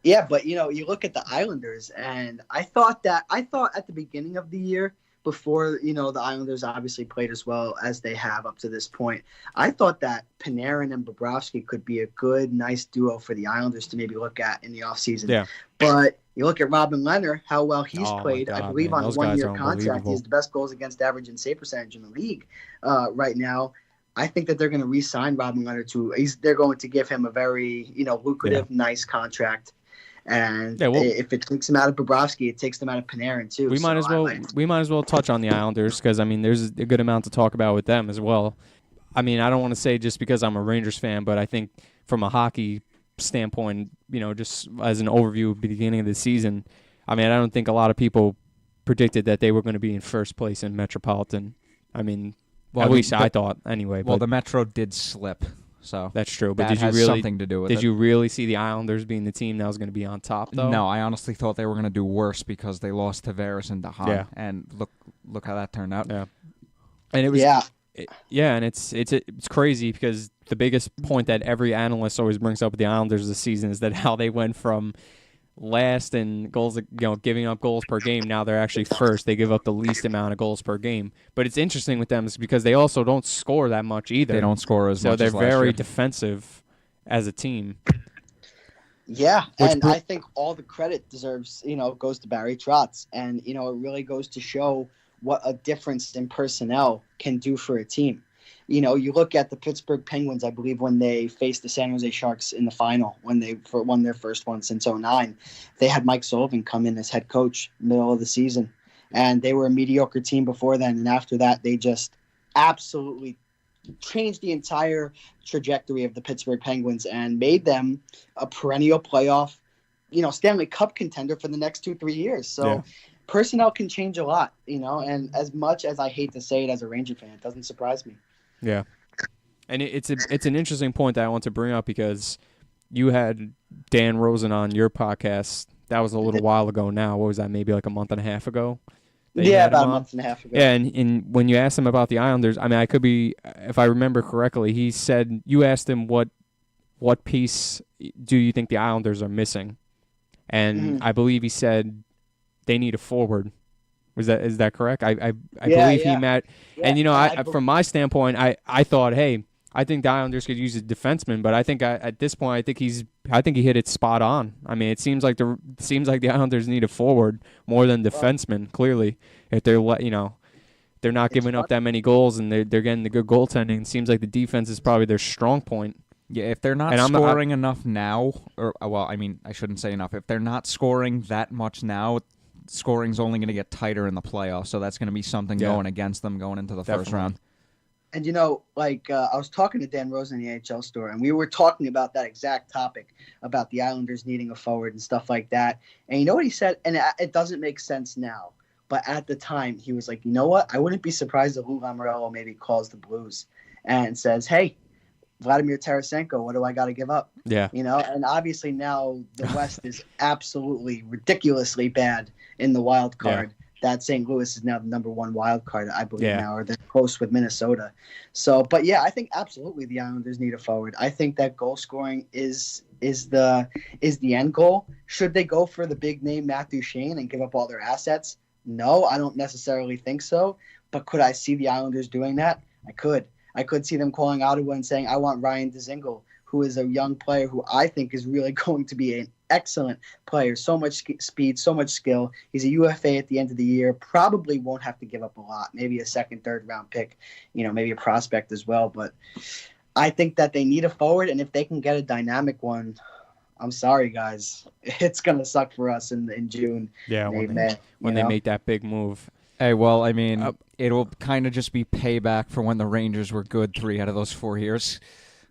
Yeah, but you look at the Islanders, and I thought at the beginning of the year, before the Islanders obviously played as well as they have up to this point, I thought that Panarin and Bobrovsky could be a good, nice duo for the Islanders to maybe look at in the offseason. Yeah. But you look at Robin Leonard, how well he's played. God, I believe man. on a one-year contract, he has the best goals against average and save percentage in the league right now. I think that they're going to re-sign Robin Leonard they're going to give him a very lucrative, nice contract. And if it takes him out of Bobrovsky, it takes him out of Panarin too. We might as well touch on the Islanders because I mean there's a good amount to talk about with them as well. I mean I don't want to say just because I'm a Rangers fan, but I think from a hockey standpoint, just as an overview of the beginning of the season, I mean I don't think a lot of people predicted that they were going to be in first place in Metropolitan. I mean, at least I thought anyway. Well, the Metro did slip. So that's true, but did you really something to do with it? Did you really see the Islanders being the team that was going to be on top, though? No, I honestly thought they were going to do worse because they lost Tavares and DeHaan. Yeah. And look how that turned out. Yeah, and it was and it's crazy because the biggest point that every analyst always brings up with the Islanders this season is that how they went from last in goals, giving up goals per game. Now they're actually first. They give up the least amount of goals per game. But it's interesting with them is because they also don't score that much either. They don't score as much. So they're as last very year. defensive as a team. Yeah, and I think all the credit goes to Barry Trotz, and it really goes to show what a difference in personnel can do for a team. You look at the Pittsburgh Penguins, I believe, when they faced the San Jose Sharks in the final, when they won their first one since 2009, they had Mike Sullivan come in as head coach middle of the season. And they were a mediocre team before then. And after that, they just absolutely changed the entire trajectory of the Pittsburgh Penguins and made them a perennial playoff, Stanley Cup contender for the next 2-3 years. So personnel can change a lot, and as much as I hate to say it as a Ranger fan, it doesn't surprise me. Yeah, and it's an interesting point that I want to bring up because you had Dan Rosen on your podcast. That was a little while ago now. What was that, maybe like a month and a half ago? Yeah, about a month and a half ago. Yeah, and when you asked him about the Islanders, I mean, I could be, if I remember correctly, he said, you asked him what piece do you think the Islanders are missing? And I believe he said they need a forward. Is that correct? I believe he meant, and from my standpoint, I thought, hey, I think the Islanders could use a defenseman, but I think at this point, I think he hit it spot on. I mean, it seems like the Islanders need a forward more than defenseman. Clearly, if they're they're not giving up that many goals and they're getting the good goaltending. It seems like the defense is probably their strong point. Yeah, if they're not scoring enough now, I shouldn't say enough. If they're not scoring that much now, scoring's only going to get tighter in the playoffs, so that's going to be something going against them going into the first round. And I was talking to Dan Rosen in the NHL store, and we were talking about that exact topic about the Islanders needing a forward and stuff like that. And you know what he said? And it doesn't make sense now, but at the time he was like, you know what? I wouldn't be surprised if Lou Lamoriello maybe calls the Blues and says, hey, Vladimir Tarasenko, what do I got to give up? Yeah. And obviously now the West is absolutely ridiculously bad in the wild card. That St. Louis is now the number one wild card, I believe now, or they're close with Minnesota. So, but I think absolutely the Islanders need a forward. I think that goal scoring is the end goal. Should they go for the big name Matthew Shane and give up all their assets? No, I don't necessarily think so. But could I see the Islanders doing that? I could. I could see them calling Ottawa and saying, I want Ryan Dzingel, who is a young player who I think is really going to be an excellent player. So much speed, so much skill. He's a UFA at the end of the year. Probably won't have to give up a lot. Maybe a second, third round pick, maybe a prospect as well. But I think that they need a forward, and if they can get a dynamic one, I'm sorry, guys. It's going to suck for us in June. Yeah, when they make that big move. Hey, well, I mean, it'll kind of just be payback for when the Rangers were good 3 out of those 4 years.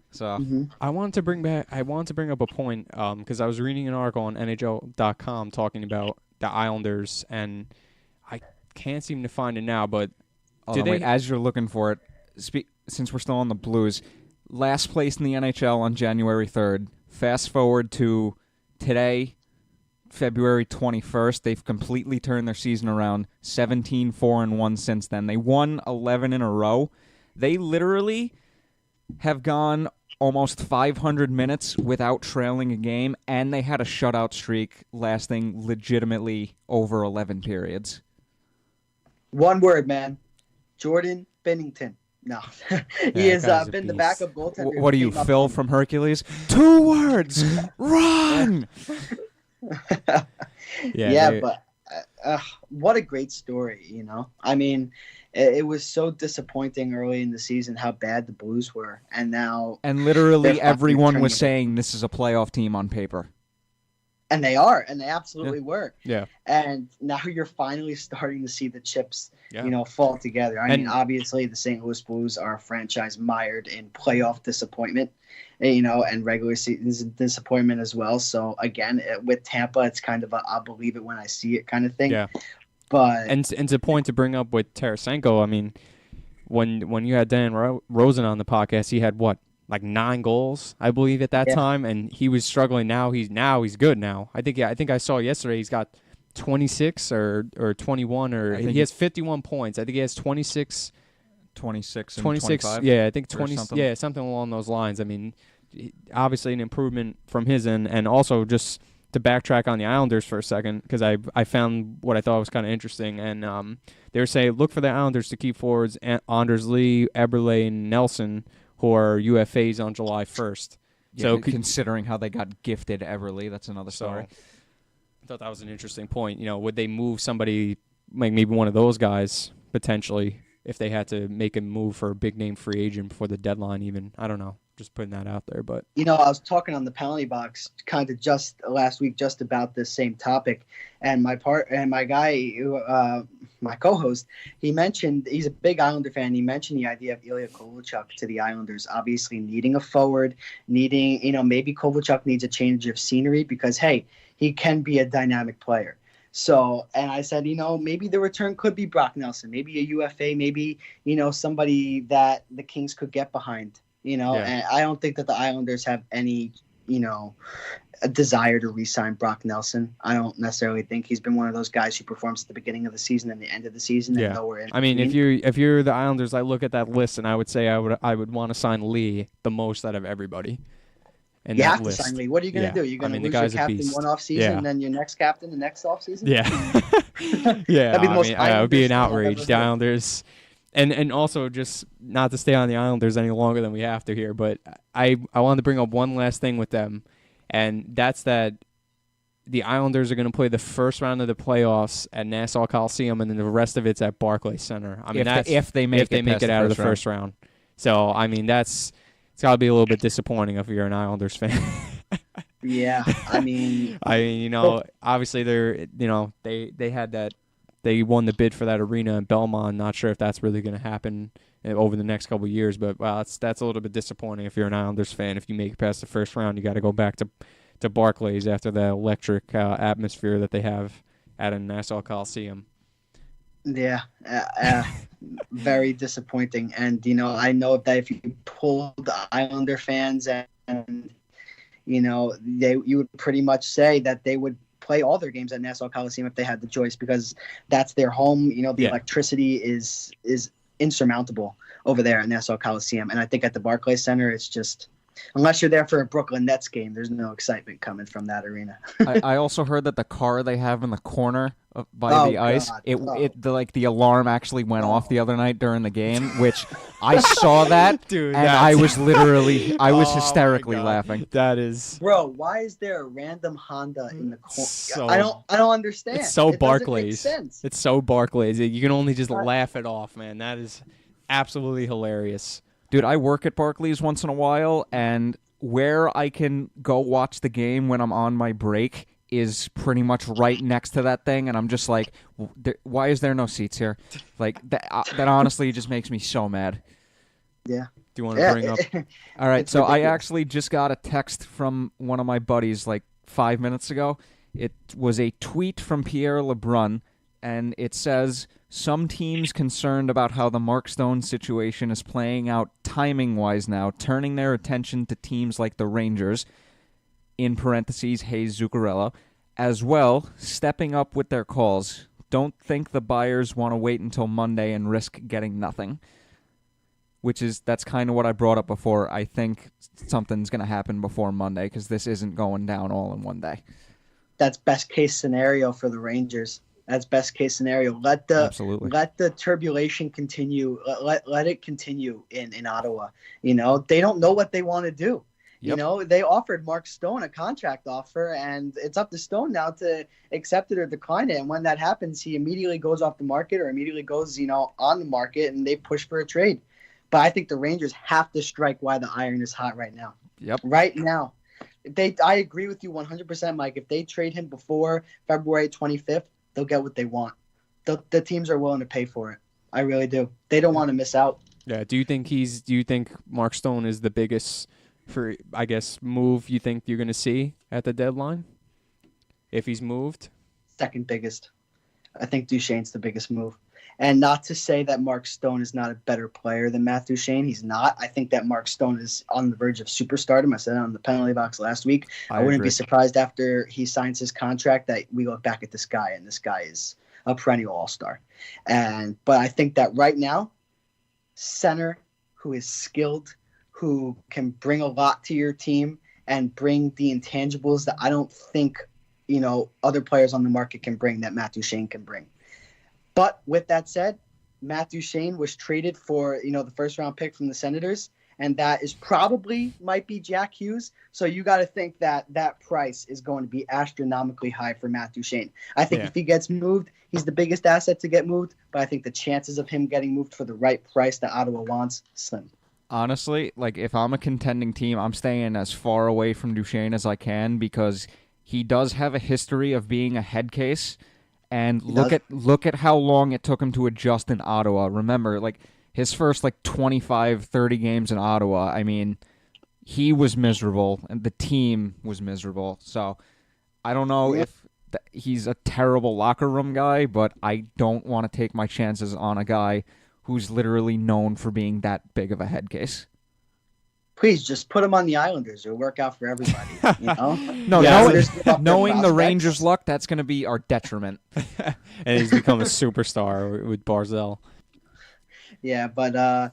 So I wanted to bring up a point because I was reading an article on NHL.com talking about the Islanders, and I can't seem to find it now. But as you're looking for it, since we're still on the Blues, last place in the NHL on January 3rd. Fast forward to today, February 21st. They've completely turned their season around. 17-4-1 since then. They won 11 in a row. They literally have gone almost 500 minutes without trailing a game, and they had a shutout streak lasting legitimately over 11 periods. One word, man. Jordan Binnington. No. He has been the backup goaltender. What are you, Phil from Hercules? 2 words. Run! But what a great story, you know? I mean, it was so disappointing early in the season how bad the Blues were, and now... And literally everyone was saying this is a playoff team on paper. And they are, and they absolutely were. Yeah. And now you're finally starting to see the chips, fall together. I mean, obviously the St. Louis Blues are a franchise mired in playoff disappointment, and regular season disappointment as well. So again, with Tampa, it's kind of a I'll believe it when I see it kind of thing. Yeah. But and to point to bring up with Tarasenko, I mean, when you had Dan Rosen on the podcast, he had like 9 goals, I believe, at that time, and he was struggling. Now he's good. Now I think I saw yesterday he's got 26 or 21, or he has 51 points. I think he has 26, and 25. Yeah, I think 20. Yeah, something along those lines. I mean, obviously an improvement from his end, and also just to backtrack on the Islanders for a second, because I found what I thought was kind of interesting, and they were saying look for the Islanders to keep forwards Anders Lee, Eberle, and Nelson, who are UFAs on July 1st. Yeah, so considering how they got gifted Everly, that's another story. I thought that was an interesting point. Would they move somebody, like maybe one of those guys, potentially, if they had to make a move for a big-name free agent before the dedeadline even? I don't know. Just putting that out there. But I was talking on the penalty box kind of just last week just about this same topic, and my guy, my co-host, he mentioned he's a big Islander fan. He mentioned the idea of Ilya Kovalchuk to the Islanders, obviously needing a forward, maybe Kovalchuk needs a change of scenery because hey, he can be a dynamic player. So, and I said, maybe the return could be Brock Nelson, maybe a UFA, maybe somebody that the Kings could get behind. And I don't think that the Islanders have any, a desire to re-sign Brock Nelson. I don't necessarily think he's been one of those guys who performs at the beginning of the season and the end of the season and nowhere in. I mean, if you're the Islanders, I look at that list and I would say I would want to sign Lee the most out of everybody. You have to sign Lee. What are you going to do? You're going to lose your captain one off season and then your next captain the next off season? Yeah. Yeah. That'd be the most it would be an outrage. The Islanders. And also, just not to stay on the Islanders any longer than we have to here, but I wanted to bring up one last thing with them, and that's that the Islanders are going to play the first round of the playoffs at Nassau Coliseum, and then the rest of it's at Barclays Center. I mean, if they make it out of the first round. So, I mean, it's got to be a little bit disappointing if you're an Islanders fan. Yeah, I mean, obviously they had that. They won the bid for that arena in Belmont. Not sure if that's really going to happen over the next couple of years, but that's a little bit disappointing if you're an Islanders fan. If you make it past the first round, you got to go back to Barclays after the electric atmosphere that they have at a Nassau Coliseum. Yeah, very disappointing. And I know that if you pulled Islander fans and you would pretty much say that they would play all their games at Nassau Coliseum if they had the choice, because that's their home. The electricity is insurmountable over there at Nassau Coliseum. And I think at the Barclays Center, it's just, unless you're there for a Brooklyn Nets game, there's no excitement coming from that arena. I also heard that the car they have in the corner by the ice, the alarm actually went off the other night during the game, which I saw that, dude, and I was hysterically laughing. That is, bro. Why is there a random Honda in the corner? I don't understand. It's so Barclays. It's so Barclays. You can only just laugh it off, man. That is absolutely hilarious. Dude, I work at Barclays once in a while, and where I can go watch the game when I'm on my break is pretty much right next to that thing, and I'm just like, why is there no seats here? Like, that honestly just makes me so mad. Yeah. Do you want to bring up? All right, so I actually just got a text from one of my buddies like 5 minutes ago. It was a tweet from Pierre LeBrun, and it says, some teams concerned about how the Mark Stone situation is playing out timing-wise now, turning their attention to teams like the Rangers, in parentheses, Hayes Zuccarello, as well, stepping up with their calls. Don't think the buyers want to wait until Monday and risk getting nothing. that's kind of what I brought up before. I think something's going to happen before Monday because this isn't going down all in one day. That's best case scenario for the Rangers. That's best case scenario. Let the turbulation continue. Let it continue in Ottawa. You know, they don't know what they want to do. Yep. You know, they offered Mark Stone a contract offer, and it's up to Stone now to accept it or decline it. And when that happens, he immediately goes off the market or immediately goes, on the market, and they push for a trade. But I think the Rangers have to strike while the iron is hot right now. Yep. Right now. I agree with you 100%, Mike. If they trade him before February 25th, they'll get what they want. The teams are willing to pay for it. I really do. They don't want to miss out. Yeah. Do you think Mark Stone is the biggest move you think you're going to see at the deadline? If he's moved? Second biggest. I think Duchesne's the biggest move. And not to say that Mark Stone is not a better player than Matt Duchene. He's not. I think that Mark Stone is on the verge of superstardom. I said it on the penalty box last week. I wouldn't be surprised after he signs his contract that we look back at this guy, and this guy is a perennial all-star. But I think that right now, center who is skilled, who can bring a lot to your team and bring the intangibles that I don't think, other players on the market can bring that Matt Duchene can bring. But with that said, Matt Duchene was traded for, the first-round pick from the Senators, and that is probably might be Jack Hughes. So you got to think that price is going to be astronomically high for Matt Duchene. I think if he gets moved, he's the biggest asset to get moved, but I think the chances of him getting moved for the right price that Ottawa wants, slim. Honestly, if I'm a contending team, I'm staying as far away from Duchene as I can because he does have a history of being a head case. And look at how long it took him to adjust in Ottawa. Remember, his first 25, 30 games in Ottawa, I mean, he was miserable and the team was miserable. So I don't know if he's a terrible locker room guy, but I don't want to take my chances on a guy who's literally known for being that big of a head case. Please just put him on the Islanders. It'll work out for everybody. Knowing the Rangers' luck, that's going to be our detriment. And he's become a superstar with Barzell. Yeah, but I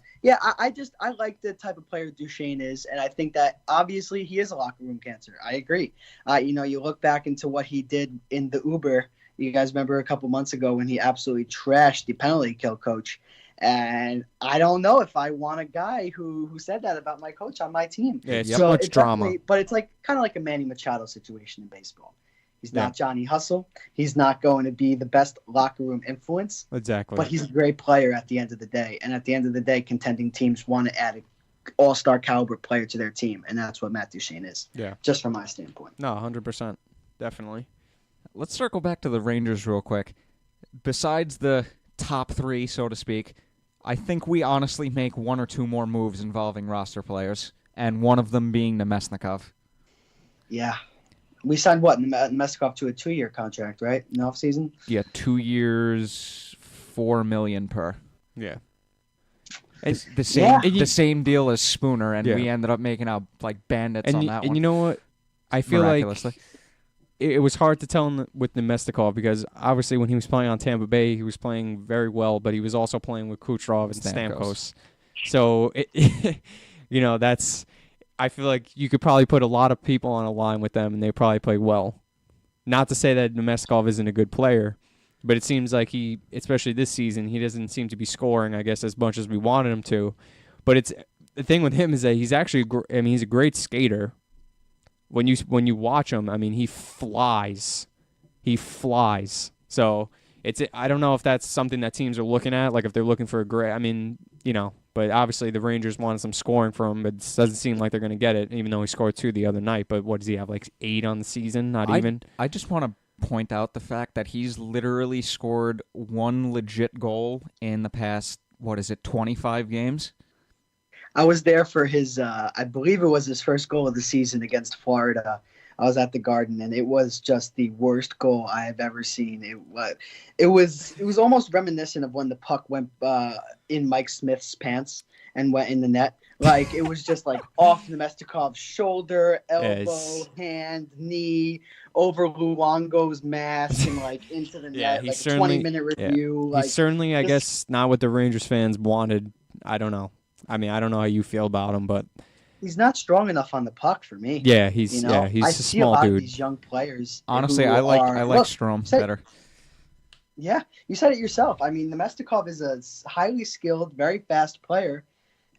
like the type of player Duchene is, and I think that obviously he is a locker room cancer. I agree. You look back into what he did in the Uber. You guys remember a couple months ago when he absolutely trashed the penalty kill coach. And I don't know if I want a guy who said that about my coach on my team. Yeah, it's so much drama. But it's kind of like a Manny Machado situation in baseball. He's not Johnny Hustle. He's not going to be the best locker room influence. Exactly. But he's a great player at the end of the day. And at the end of the day, contending teams want to add an all-star caliber player to their team. And that's what Matt Duchene is. Yeah. Just from my standpoint. No, 100%. Definitely. Let's circle back to the Rangers real quick. Besides the top three, so to speak, I think we honestly make one or two more moves involving roster players, and one of them being Nemesnikov. Yeah. We signed Nemesnikov to a 2-year contract, right? In the offseason? Yeah, 2 years, $4 million per. Yeah. It's the same deal as Spooner, and we ended up making out like bandits on that one. And you know what? I feel like it was hard to tell him with Nemesnikov because obviously when he was playing on Tampa Bay, he was playing very well, but he was also playing with Kucherov and Stamkos. So, I feel like you could probably put a lot of people on a line with them, and they probably play well. Not to say that Nemesnikov isn't a good player, but it seems like he, especially this season, he doesn't seem to be scoring, I guess, as much as we wanted him to. But the thing with him is that he's actually, he's a great skater. When you watch him, I mean, he flies. He flies. So I don't know if that's something that teams are looking at, like if they're looking for a great, but obviously the Rangers wanted some scoring from him, but it doesn't seem like they're going to get it, even though he scored 2 the other night. But what does he have, 8 on the season? Not even? I just want to point out the fact that he's literally scored 1 legit goal in the past, 25 games? I was there for his, I believe it was his first goal of the season against Florida. I was at the Garden, and it was just the worst goal I have ever seen. It was almost reminiscent of when the puck went in Mike Smith's pants and went in the net. It was just off Nemestikov's shoulder, elbow, hand, knee, over Luongo's mask, and into the net. A 20-minute review. He's certainly, I guess, not what the Rangers fans wanted. I don't know. I mean, I don't know how you feel about him, but he's not strong enough on the puck for me. Yeah, he's a I see small a lot dude. Of these young players. Honestly, I like Strome better. Yeah, you said it yourself. I mean, Nemestikov is a highly skilled, very fast player,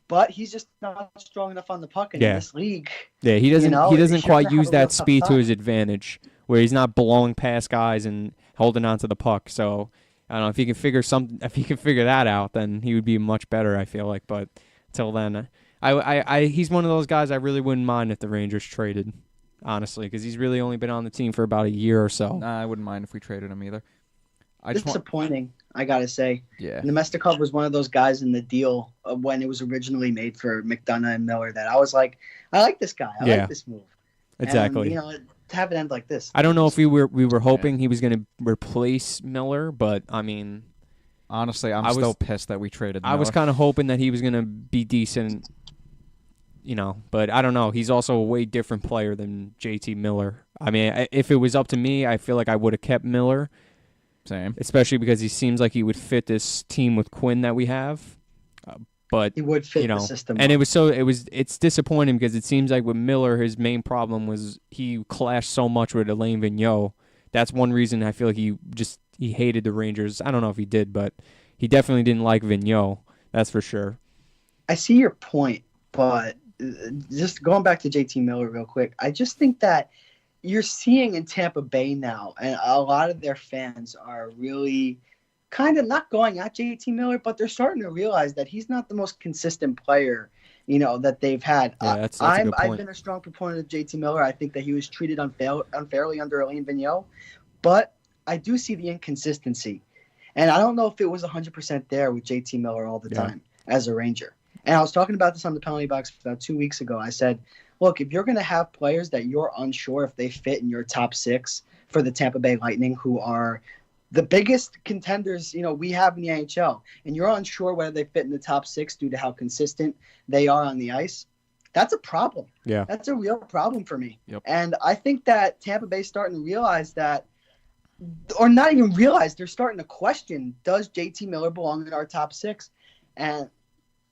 but he's just not strong enough on the puck in this league. Yeah, he doesn't quite use that speed to his advantage, where he's not blowing past guys and holding onto the puck. So I don't know if he can figure that out, then he would be much better. I feel like, but till then, he's one of those guys I really wouldn't mind if the Rangers traded, honestly, because he's really only been on the team for about a year or so. Nah, I wouldn't mind if we traded him either. Disappointing, I gotta say. Yeah. Nemestikov was one of those guys in the deal when it was originally made for McDonough and Miller that I was like, I like this guy. I like this move. Exactly. And, to have it end like this. I don't know if we were hoping he was going to replace Miller, but I mean, honestly, I'm still pissed that we traded Miller. I was kind of hoping that he was going to be decent, but I don't know. He's also a way different player than JT Miller. I mean, if it was up to me, I feel like I would have kept Miller. Same. Especially because he seems like he would fit this team with Quinn that we have. But he would fit the system. And it's disappointing because it seems like with Miller, his main problem was he clashed so much with Alain Vigneault. That's one reason I feel like he hated the Rangers. I don't know if he did, but he definitely didn't like Vigneault. That's for sure. I see your point, but just going back to JT Miller real quick, I just think that you're seeing in Tampa Bay now, and a lot of their fans are really kind of not going at JT Miller, but they're starting to realize that he's not the most consistent player, that they've had. Yeah, that's a good point. I've been a strong proponent of JT Miller. I think that he was treated unfairly under Alain Vigneault, but I do see the inconsistency. And I don't know if it was 100% there with JT Miller all the time as a Ranger. And I was talking about this on the penalty box about 2 weeks ago. I said, look, if you're going to have players that you're unsure if they fit in your top six for the Tampa Bay Lightning, who are the biggest contenders, we have in the NHL, and you're unsure whether they fit in the top six due to how consistent they are on the ice, that's a problem. Yeah. That's a real problem for me. Yep. And I think that Tampa Bay's starting to realize that, or not even realize, they're starting to question, does JT Miller belong in our top six? And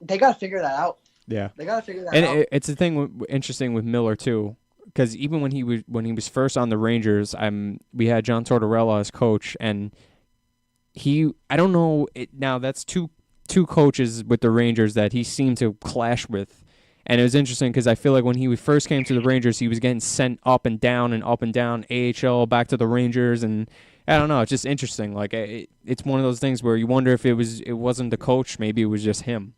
they got to figure that out. Yeah, they gotta figure that out. And it's a thing interesting with Miller too, because even when he was first on the Rangers, we had John Tortorella as coach, and I don't know now. That's two coaches with the Rangers that he seemed to clash with, and it was interesting because I feel like when he first came to the Rangers, he was getting sent up and down, AHL back to the Rangers, and I don't know. It's just interesting. Like it's one of those things where you wonder if it wasn't the coach, maybe it was just him,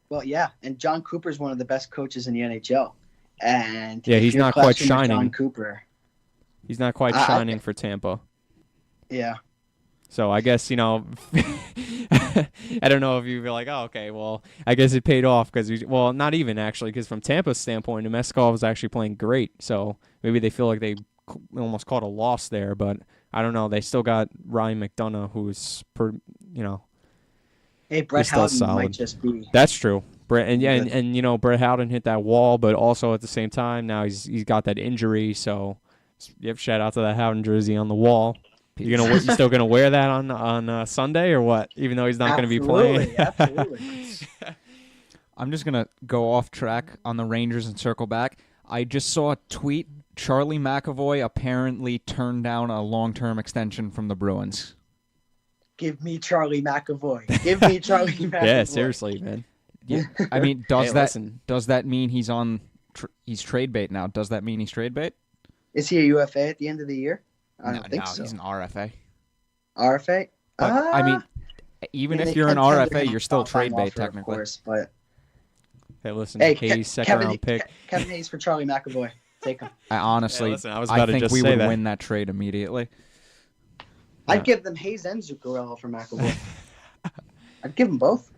Well, yeah, and John Cooper is one of the best coaches in the NHL, and he's not quite shining. John Cooper, he's not quite shining for Tampa. Yeah. So I guess I don't know if you'd be like, oh, okay, well, I guess it paid off because not even actually, because from Tampa's standpoint, Nemestikov was actually playing great. So maybe they feel like they almost caught a loss there, but I don't know. They still got Ryan McDonough, who's Hey, Brett Howden might just be. That's true. Brett and Brett Howden hit that wall, but also at the same time now he's got that injury. So, shout out to that Howden jersey on the wall. You still gonna wear that on Sunday or what? Even though he's not gonna be playing. Absolutely. I'm just gonna go off track on the Rangers and circle back. I just saw a tweet. Charlie McAvoy apparently turned down a long-term extension from the Bruins. Give me Charlie McAvoy. Give me Charlie McAvoy. Yeah, seriously, man. Yeah, I mean, does that mean he's on? He's trade bait now. Does that mean he's trade bait? Is he a UFA at the end of the year? I don't think so. He's an RFA. RFA? But, I mean, even if you're an RFA, you're still trade bait technically. Of course, but listen, Hayes, second round pick. Kevin Hayes for Charlie McAvoy. Take him. I think we would win that trade immediately. I'd give them Hayes and Zuccarello for McAvoy. I'd give them both.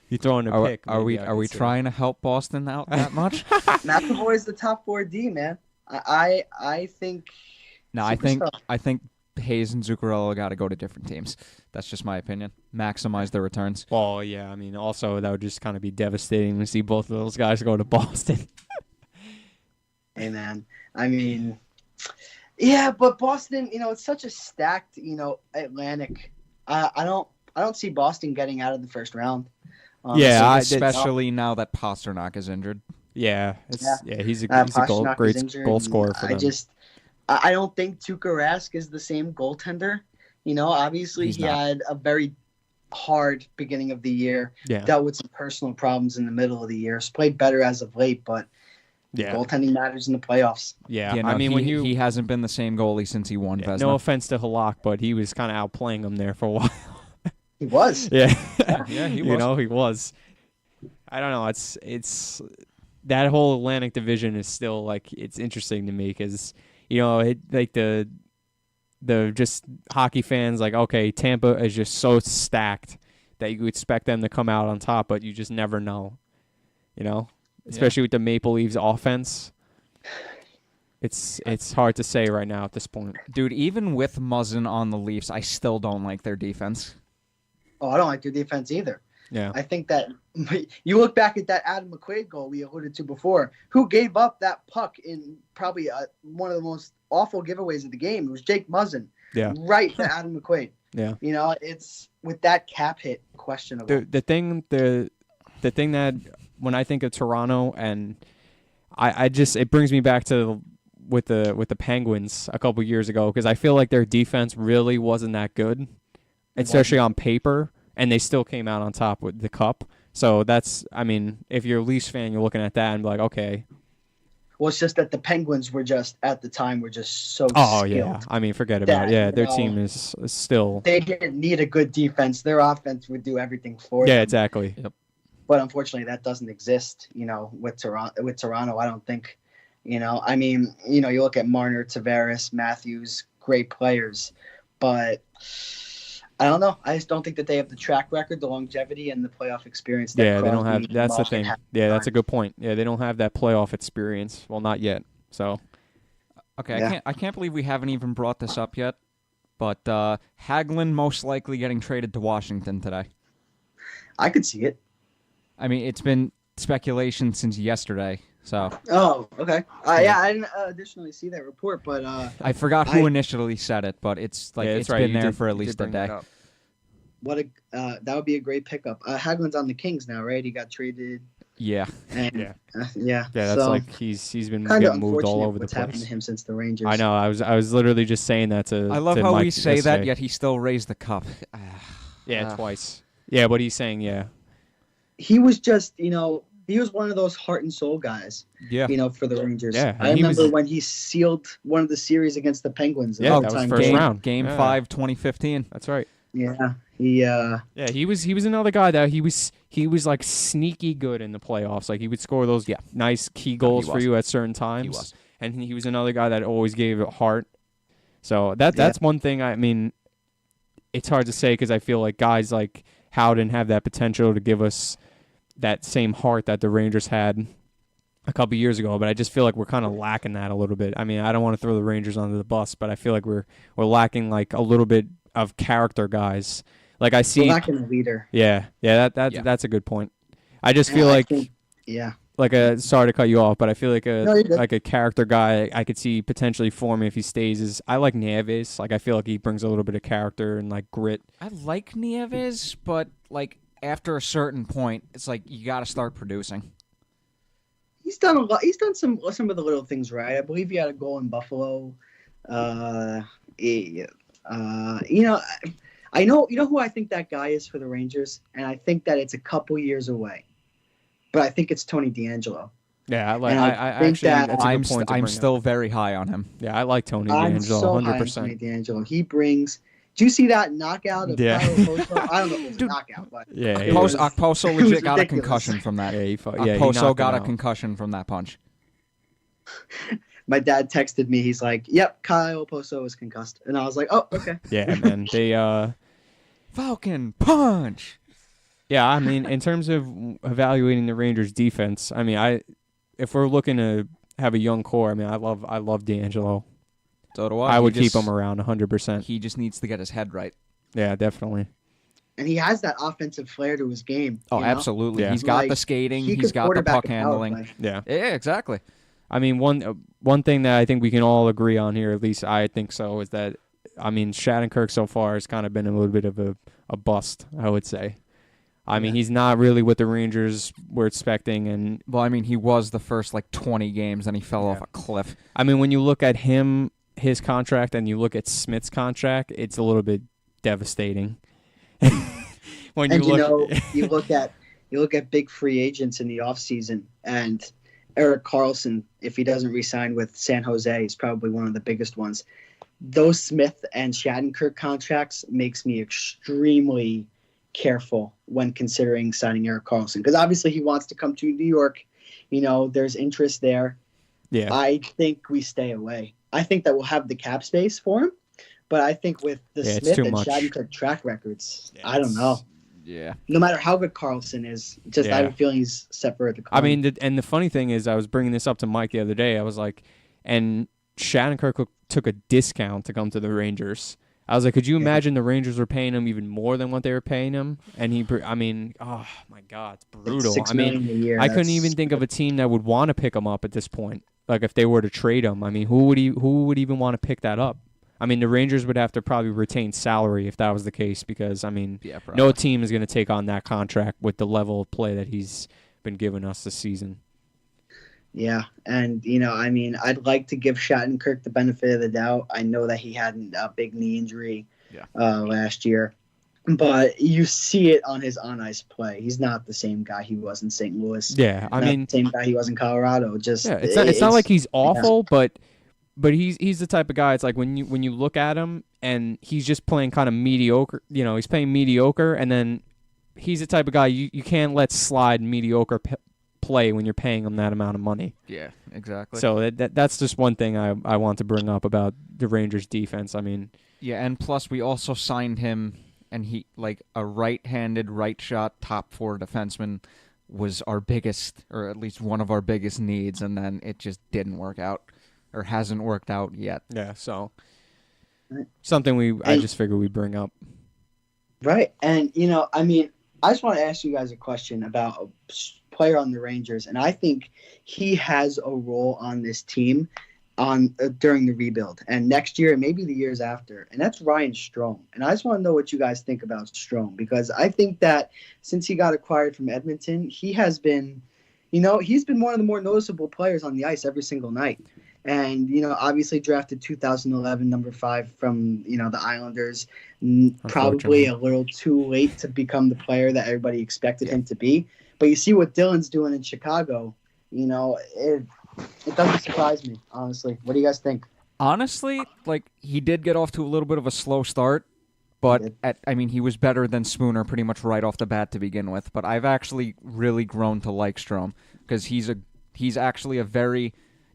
You throwing a pick? Are we trying to help Boston out that much? McAvoy is the top 4D, man. I think. No, I think Hayes and Zuccarello got to go to different teams. That's just my opinion. Maximize their returns. Well, yeah. I mean, also that would just kind of be devastating to see both of those guys go to Boston. Hey, man. I mean. Yeah, but Boston, it's such a stacked, Atlantic. I don't see Boston getting out of the first round. Especially now that Pasternak is injured. Yeah, he's a great goal scorer for them. I don't think Tuukka Rask is the same goaltender. Obviously he had a very hard beginning of the year. Yeah. Dealt with some personal problems in the middle of the year. He's played better as of late, but goaltending matters in the playoffs. Yeah, he hasn't been the same goalie since he won Vezina. No offense to Halak, but he was kind of outplaying him there for a while. He was. Yeah. He was. He was. I don't know. It's that whole Atlantic division is still like it's interesting to me because the just hockey fans like okay, Tampa is just so stacked that you expect them to come out on top, but you just never know. Especially with the Maple Leafs offense. It's hard to say right now at this point. Dude, even with Muzzin on the Leafs, I still don't like their defense. Oh, I don't like their defense either. Yeah. I think that you look back at that Adam McQuaid goal we alluded to before, who gave up that puck in probably one of the most awful giveaways of the game. It was Jake Muzzin. Yeah. Right to Adam McQuaid. Yeah. It's with that cap hit questionable. The thing that when I think of Toronto and I just it brings me back to with the Penguins a couple years ago because I feel like their defense really wasn't that good, especially on paper, and they still came out on top with the cup. So if you're a Leafs fan, you're looking at that and be like, okay. Well, it's just that the Penguins were just so skilled. Yeah. Forget about it. Yeah, their team is still. They didn't need a good defense. Their offense would do everything for them. Yeah, exactly. Yep. But unfortunately, that doesn't exist, with Toronto. I don't think, you look at Marner, Tavares, Matthews, great players. But I don't know. I just don't think that they have the track record, the longevity, and the playoff experience. They don't have. That's the thing. Yeah, that's a good point. Yeah, they don't have that playoff experience. Well, not yet. So, okay, yeah. I can't believe we haven't even brought this up yet. But Hagelin most likely getting traded to Washington today. I could see it. It's been speculation since yesterday. So. Oh, okay. I didn't additionally see that report, but I forgot who initially said it, but it's been there for at least a day. That would be a great pickup. Hagelin's on the Kings now, right? He got traded. Yeah. And, yeah. That's so, like he's been getting moved all over the place. Happened to him since the Rangers. I know. I was literally just saying that to. I love to how Mike we say yesterday. that, yet he still raised the cup. Twice. Yeah, but he's saying He was just, he was one of those heart and soul guys. Yeah. For the Rangers. Yeah. I remember when he sealed one of the series against the Penguins. Yeah, that was first round. Game 5, 2015. That's right. Yeah. He was another guy that he was like sneaky good in the playoffs. Like he would score those nice key goals for you at certain times. He was. And he was another guy that always gave it heart. So that's one thing. It's hard to say because I feel like guys like Howden have that potential to give us that same heart that the Rangers had a couple years ago, but I just feel like we're kind of lacking that a little bit. I don't want to throw the Rangers under the bus, but I feel like we're lacking like a little bit of character guys. Like I see, we're lacking a leader. Yeah, that's a good point. I just feel sorry to cut you off, but I feel like a character guy I could see potentially forming if he stays. I like Nieves. Like I feel like he brings a little bit of character and like grit. I like Nieves, but like after a certain point, it's like you got to start producing. He's done a lot. He's done some of the little things right. I believe he had a goal in Buffalo. I know who I think that guy is for the Rangers, and I think that it's a couple years away. But I think it's Tony DeAngelo. Yeah, I'm still very high on him. Yeah, I like Tony DeAngelo. I'm so 100%. High on Tony DeAngelo. He brings. Do you see that knockout of Kyle Okposo? I don't know if it was a knockout, but Okposo legit got a concussion from that. Okposo got a concussion from that punch. My dad texted me. He's like, "Yep, Kyle Okposo was concussed," and I was like, "Oh, okay." Yeah, man. They Falcon punch. Yeah, in terms of evaluating the Rangers' defense, if we're looking to have a young core, I love DeAngelo. So do I. I would keep him around 100%. He just needs to get his head right. Yeah, definitely. And he has that offensive flair to his game. Oh, absolutely. Yeah. He's got the skating. He's got the puck handling. Yeah, exactly. One thing that I think we can all agree on here, at least I think so, is that Shattenkirk so far has kind of been a little bit of a bust, I would say. I mean, he's not really what the Rangers were expecting. And well, I mean, he was the first 20 games, and he fell off a cliff. I mean, when you look at his contract, and you look at Smith's contract, it's a little bit devastating. When you look at big free agents in the offseason, and Erik Karlsson, if he doesn't re-sign with San Jose, is probably one of the biggest ones. Those Smith and Shattenkirk contracts makes me extremely careful when considering signing Erik Karlsson, because obviously he wants to come to New York. There's interest there. Yeah, I think we stay away. I think that we'll have the cap space for him, but I think with the Smith and Shattenkirk track records, I don't know. Yeah. No matter how good Karlsson is, I have a feeling he's set for the decline. I mean, and the funny thing is, I was bringing this up to Mike the other day. I was like, and Shattenkirk took a discount to come to the Rangers. I was like, could you imagine the Rangers were paying him even more than what they were paying him? And oh my God, it's brutal. $6 million a year. I couldn't even think of a team that would want to pick him up at this point. Like if they were to trade him, I mean, who would even want to pick that up? I mean, the Rangers would have to probably retain salary if that was the case, because I mean, no team is going to take on that contract with the level of play that he's been giving us this season. Yeah, and I mean, I'd like to give Shattenkirk the benefit of the doubt. I know that he had a big knee injury last year, but you see it on his on-ice play. He's not the same guy he was in St. Louis. Yeah, I mean, the same guy he was in Colorado. It's not like he's awful, but he's the type of guy. It's like when you look at him and he's just playing kind of mediocre. He's playing mediocre, and then he's the type of guy you can't let slide mediocre play when you're paying him that amount of money. Yeah, exactly. So that's just one thing I want to bring up about the Rangers defense. I mean, yeah, and plus we also signed him, and he a right-handed, right-shot top 4 defenseman was our biggest, or at least one of our biggest needs, and then it just didn't work out, or hasn't worked out yet. Yeah, so something I just figured we'd bring up. Right, and I mean, I just want to ask you guys a question about a player on the Rangers, and I think he has a role on this team during the rebuild and next year and maybe the years after, and that's Ryan Strome. And I just want to know what you guys think about Strome, because I think that since he got acquired from Edmonton, he has been, he's been one of the more noticeable players on the ice every single night. And, obviously drafted 2011 number 5 from, the Islanders, probably a little too late to become the player that everybody expected him to be. But you see what Dylan's doing in Chicago, it doesn't surprise me, honestly. What do you guys think? Honestly, he did get off to a little bit of a slow start, but he was better than Spooner pretty much right off the bat to begin with. But I've actually really grown to like Strome, because he's actually a very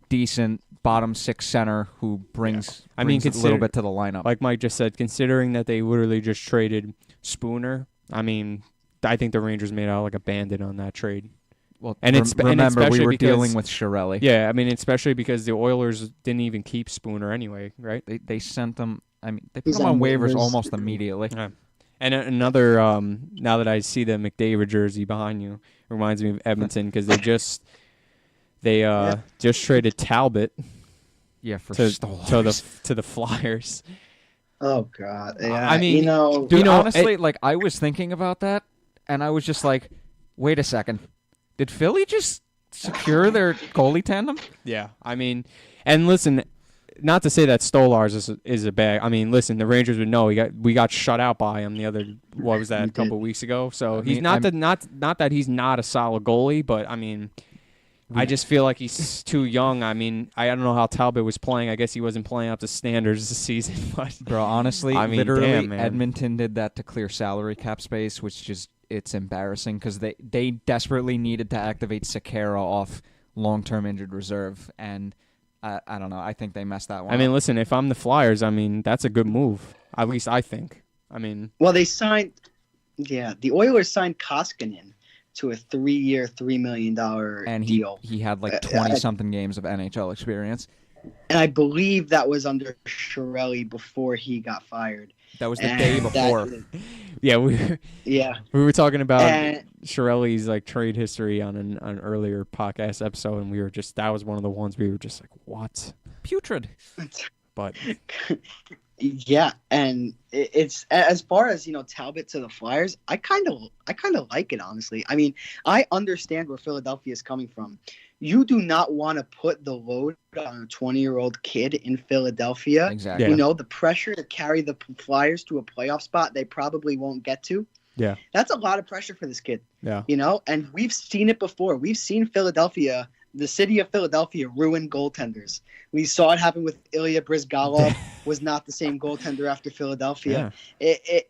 decent bottom 6 center who brings a little bit to the lineup. Like Mike just said, considering that they literally just traded Spooner, I mean, I think the Rangers made out like a bandit on that trade. Well, remember, we were dealing with Chiarelli. Yeah, I mean, especially because the Oilers didn't even keep Spooner anyway, right? They sent them. I mean, they put him on waivers almost immediately. Yeah. And another, now that I see the McDavid jersey behind you, reminds me of Edmonton, because they just traded Talbot. Yeah, for to the Flyers. Oh God! Yeah, I mean, dude, honestly, I was thinking about that, and I was just like, wait a second, did Philly just secure their goalie tandem? Yeah, I mean, and listen, not to say that Stolarz is a bad. I mean, listen, the Rangers would know we got shut out by him a couple of weeks ago. So he's not that he's not a solid goalie, but I mean, I just feel like he's too young. I mean, I don't know how Talbot was playing. I guess he wasn't playing up to standards this season. But bro, honestly, literally, Edmonton did that to clear salary cap space, which it's embarrassing, because they desperately needed to activate Sekera off long-term injured reserve, and I don't know. I think they messed that one up. I mean, listen, if I'm the Flyers, I mean, that's a good move. At least I think. I mean, well, the Oilers signed Koskinen to a 3-year, $3 million deal. He had 20-something games of NHL experience. And I believe that was under Chiarelli before he got fired. That was the day before. We were talking about Chiarelli's trade history on an earlier podcast episode, and we were that was one of the ones we were just like, what? Putrid. But Yeah, and it's as far as Talbot to the Flyers. I kind of like it, honestly. I mean, I understand where Philadelphia is coming from. You do not want to put the load on a 20-year-old kid in Philadelphia. Exactly. Yeah. The pressure to carry the Flyers to a playoff spot they probably won't get to. Yeah. That's a lot of pressure for this kid. Yeah. And we've seen it before. We've seen Philadelphia, the city of Philadelphia, ruin goaltenders. We saw it happen with Ilya Bryzgalov, was not the same goaltender after Philadelphia. Yeah.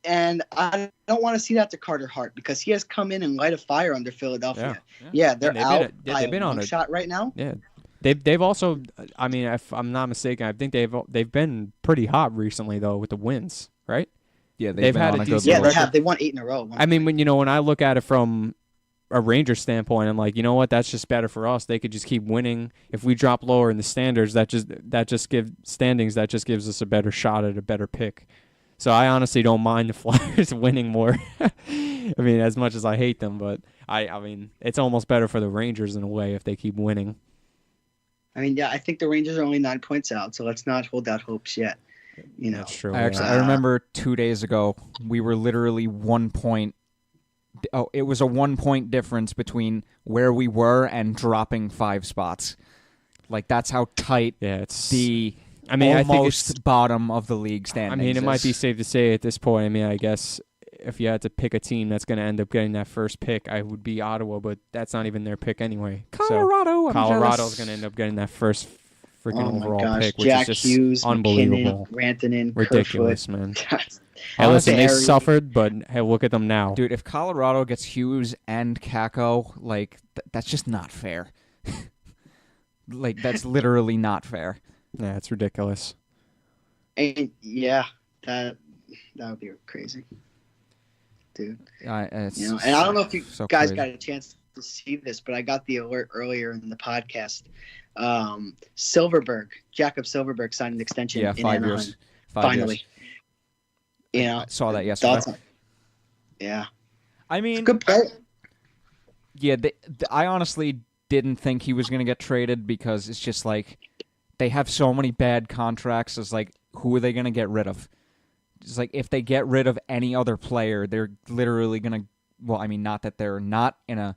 And I don't want to see that to Carter Hart because he has come in and light a fire under Philadelphia. Yeah, they're out by a shot right now. Yeah. They've also, I mean, if I'm not mistaken, I think they've been pretty hot recently though with the wins, right? Yeah, they've had a good record. They have. They won 8 in a row. I mean, when I look at it from a Rangers standpoint, I'm like, you know what? That's just better for us. They could just keep winning. If we drop lower in the standards, that just gives us a better shot at a better pick. So I honestly don't mind the Flyers winning more. I mean, as much as I hate them, but I mean, it's almost better for the Rangers in a way if they keep winning. I mean, yeah, I think the Rangers are only 9 points out, so let's not hold out hopes yet. That's true. I remember 2 days ago, we were literally 1 point. Oh, it was a 1 point difference between where we were and dropping 5 spots. Like, that's how tight it's the I think almost bottom of the league standings. I mean, it might be safe to say at this point. I mean, I guess if you had to pick a team that's going to end up getting that first pick, I would be Ottawa, but that's not even their pick anyway. Colorado's going to end up getting that first freaking overall pick, which Jack is just Hughes, unbelievable. McKinnon, Rantanen, ridiculous, Kerfoot. Man. Hey, listen, they suffered, but hey, look at them now. Dude, if Colorado gets Hughes and Kakko, like, that's just not fair. Like, that's literally not fair. Yeah, it's ridiculous. And yeah, that would be crazy, dude. And I don't know if you guys got a chance to see this, but I got the alert earlier in the podcast. Jakob Silfverberg signed an extension. Yeah, in 5 Anaheim. years. Finally. I saw that yesterday. Yeah. I mean, it's a good player. Yeah, I honestly didn't think he was going to get traded because it's just like they have so many bad contracts. It's like, who are they going to get rid of? It's like if they get rid of any other player, they're literally going to. Well, I mean, not that they're not in a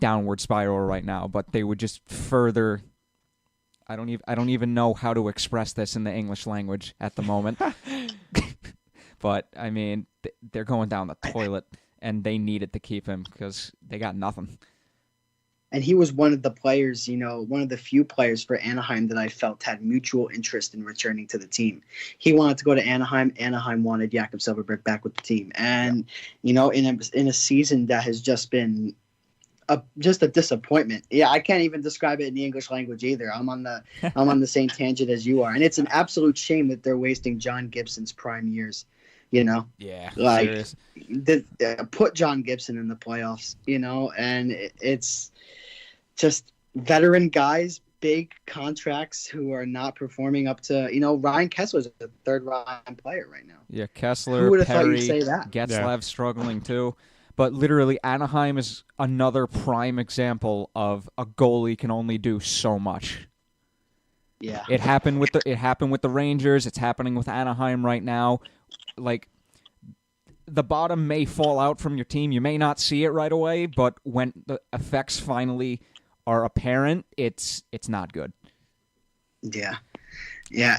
downward spiral right now, but they would just further. I don't even know how to express this in the English language at the moment. But I mean, they're going down the toilet, and they needed to keep him because they got nothing. And he was one of the players, one of the few players for Anaheim that I felt had mutual interest in returning to the team. He wanted to go to Anaheim. Anaheim wanted Jakob Silfverberg back with the team. And, in a season that has just been just a disappointment. Yeah, I can't even describe it in the English language either. I'm on the same tangent as you are. And it's an absolute shame that they're wasting John Gibson's prime years. Yeah, like put John Gibson in the playoffs, and it's just veteran guys, big contracts who are not performing up to, Ryan Kessler's a third-round player right now. Yeah, Kessler, who would have Perry, thought you'd say that? Getzlav struggling too. But literally, Anaheim is another prime example of a goalie can only do so much. Yeah, it happened with the Rangers. It's happening with Anaheim right now. Like, the bottom may fall out from your team. You may not see it right away, but when the effects finally are apparent, it's not good. Yeah,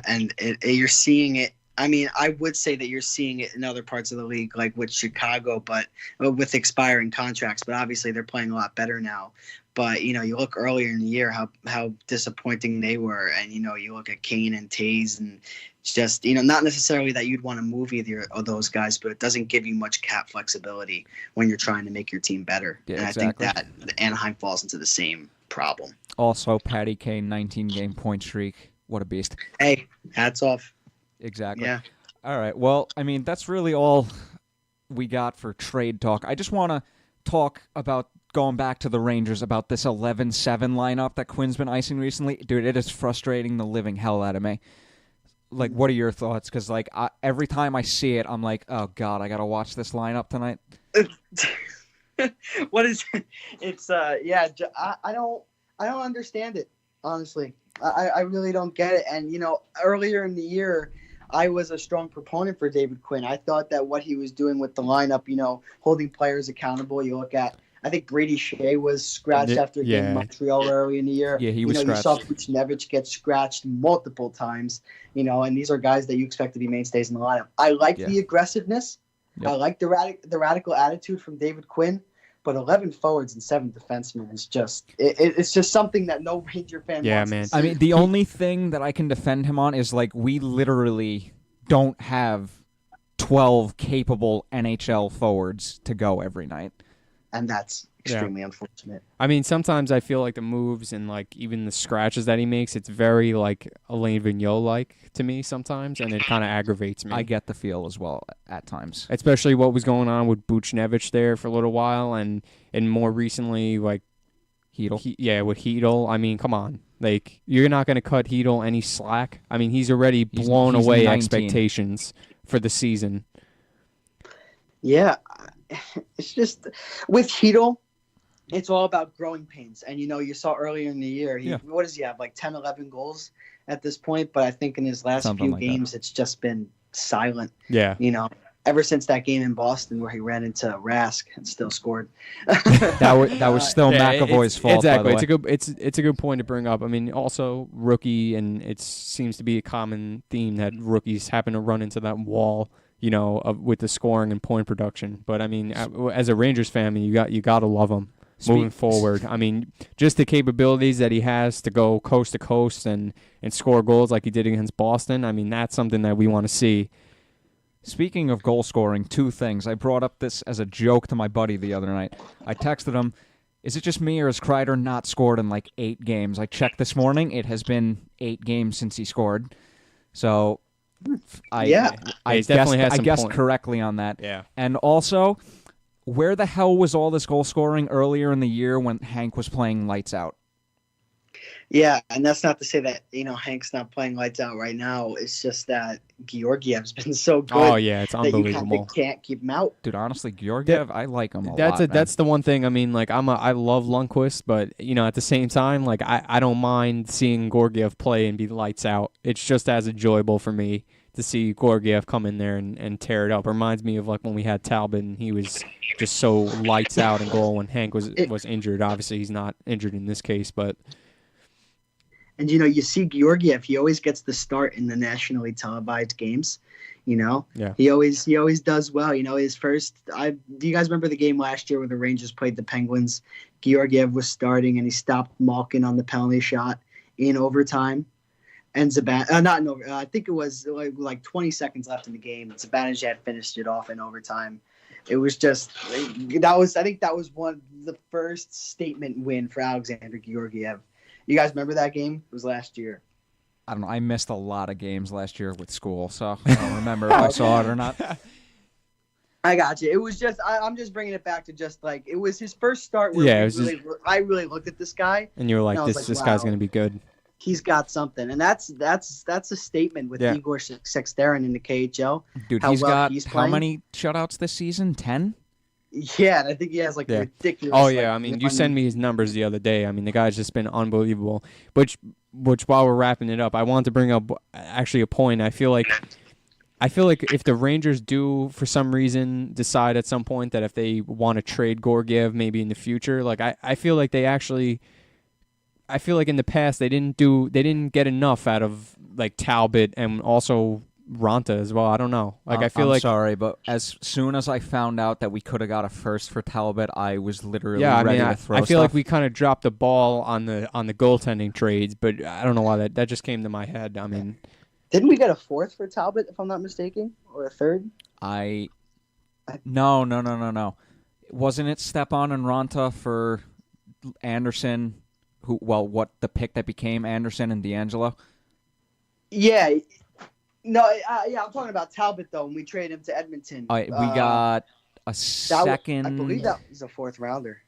and you're seeing it. I mean, I would say that you're seeing it in other parts of the league, like with Chicago, but with expiring contracts. But obviously, they're playing a lot better now. But, you look earlier in the year how disappointing they were. And, you look at Kane and Taves and just, not necessarily that you'd want to move either of those guys, but it doesn't give you much cap flexibility when you're trying to make your team better. Yeah, and exactly. I think that the Anaheim falls into the same problem. Also, Patty Kane, 19-game point streak. What a beast. Hey, hats off. Exactly. Yeah. All right. Well, I mean, that's really all we got for trade talk. I just want to talk about going back to the Rangers about this 11-7 lineup that Quinn's been icing recently. Dude, it is frustrating the living hell out of me. Like, what are your thoughts? Because, like, every time I see it, I'm like, oh, God, I got to watch this lineup tonight. What is it? It's, yeah, I don't understand it, honestly. I really don't get it. And, earlier in the year, I was a strong proponent for David Quinn. I thought that what he was doing with the lineup, holding players accountable. You look at, I think Brady Shea was scratched after a game in Montreal early in the year. Yeah, he was scratched. You saw Buchnevich get scratched multiple times, and these are guys that you expect to be mainstays in the lineup. I like the aggressiveness. Yep. I like the radical attitude from David Quinn. But 11 forwards and 7 defensemen is just it's just something that no Ranger fan wants to see. I mean, the only thing that I can defend him on is, like, we literally don't have 12 capable NHL forwards to go every night. And that's extremely unfortunate. I mean, sometimes I feel like the moves and, like, even the scratches that he makes, it's very, like, Alain Vigneault-like to me sometimes, and it kind of aggravates me. I get the feel as well at times. Especially what was going on with Buchnevich there for a little while, and more recently, like, Hedl. With Hedl. I mean, come on. Like, you're not going to cut Hedl any slack. I mean, he's already blown away 19 expectations for the season. Yeah. It's just, with Hedl, it's all about growing pains. And, you saw earlier in the year, what does he have, like 10, 11 goals at this point? But I think in his last few games, it's just been silent. Yeah. Ever since that game in Boston where he ran into Rask and still scored. that was still McAvoy's fault, exactly. By the way. It's a good point to bring up. I mean, also, rookie, and it seems to be a common theme that rookies happen to run into that wall, with the scoring and point production. But, I mean, as a Rangers fan, you got to love him. Moving forward, I mean, just the capabilities that he has to go coast to coast and score goals like he did against Boston, I mean, that's something that we want to see. Speaking of goal scoring, 2 things. I brought up this as a joke to my buddy the other night. I texted him, is it just me or has Kreider not scored in like 8 games? I checked this morning. It has been 8 games since he scored. So I guessed correctly on that. Yeah. And also, where the hell was all this goal scoring earlier in the year when Hank was playing lights out? Yeah, and that's not to say that, Hank's not playing lights out right now. It's just that Georgiev's been so good. Oh, yeah, it's unbelievable. That you can't keep him out. Dude, honestly, Georgiev, I like him a lot. That's the one thing. I mean, like, I love Lundqvist, but, at the same time, like, I don't mind seeing Georgiev play and be lights out. It's just as enjoyable for me to see Georgiev come in there and tear it up. It reminds me of, like, when we had Talbot and he was just so lights out and goal when Hank was injured. Obviously, he's not injured in this case, but... And, you see Georgiev, he always gets the start in the nationally televised games, Yeah. He always does well. His first – do you guys remember the game last year where the Rangers played the Penguins? Georgiev was starting, and he stopped Malkin on the penalty shot in overtime. And not in over. I think it was like 20 seconds left in the game. And Zibanejad finished it off in overtime. It was just – I think that was the first statement win for Alexander Georgiev. You guys remember that game? It was last year. I don't know. I missed a lot of games last year with school, so I don't remember if I saw it or not. I got you. It was just I'm just bringing it back to just like it was his first start. Where I really looked at this guy, and you were like, "This guy's going to be good." He's got something, and that's a statement with Igor Sexterin in the KHL. Dude, he's got how many shutouts this season? 10. Yeah, and I think he has ridiculous. Oh yeah, I mean, you sent me his numbers the other day. I mean, the guy's just been unbelievable. Which while we're wrapping it up, I want to bring up actually a point. I feel like if the Rangers do for some reason decide at some point that if they want to trade Georgiev maybe in the future, like I feel like they actually. I feel like in the past they didn't get enough out of like Talbot and also Ranta as well. I don't know. Like I'm sorry, but as soon as I found out that we could have got a first for Talbot, I was literally ready to throw I feel stuff. like we kind of dropped the ball on the goaltending trades, but I don't know why that just came to my head. I mean, didn't we get a 4th for Talbot if I'm not mistaken, or a 3rd? No. Wasn't it Stepan and Ranta for Anderson? The pick that became Anderson and D'Angelo? Yeah. No, I'm talking about Talbot, though, when we traded him to Edmonton. We got a second. I believe that was a 4th rounder.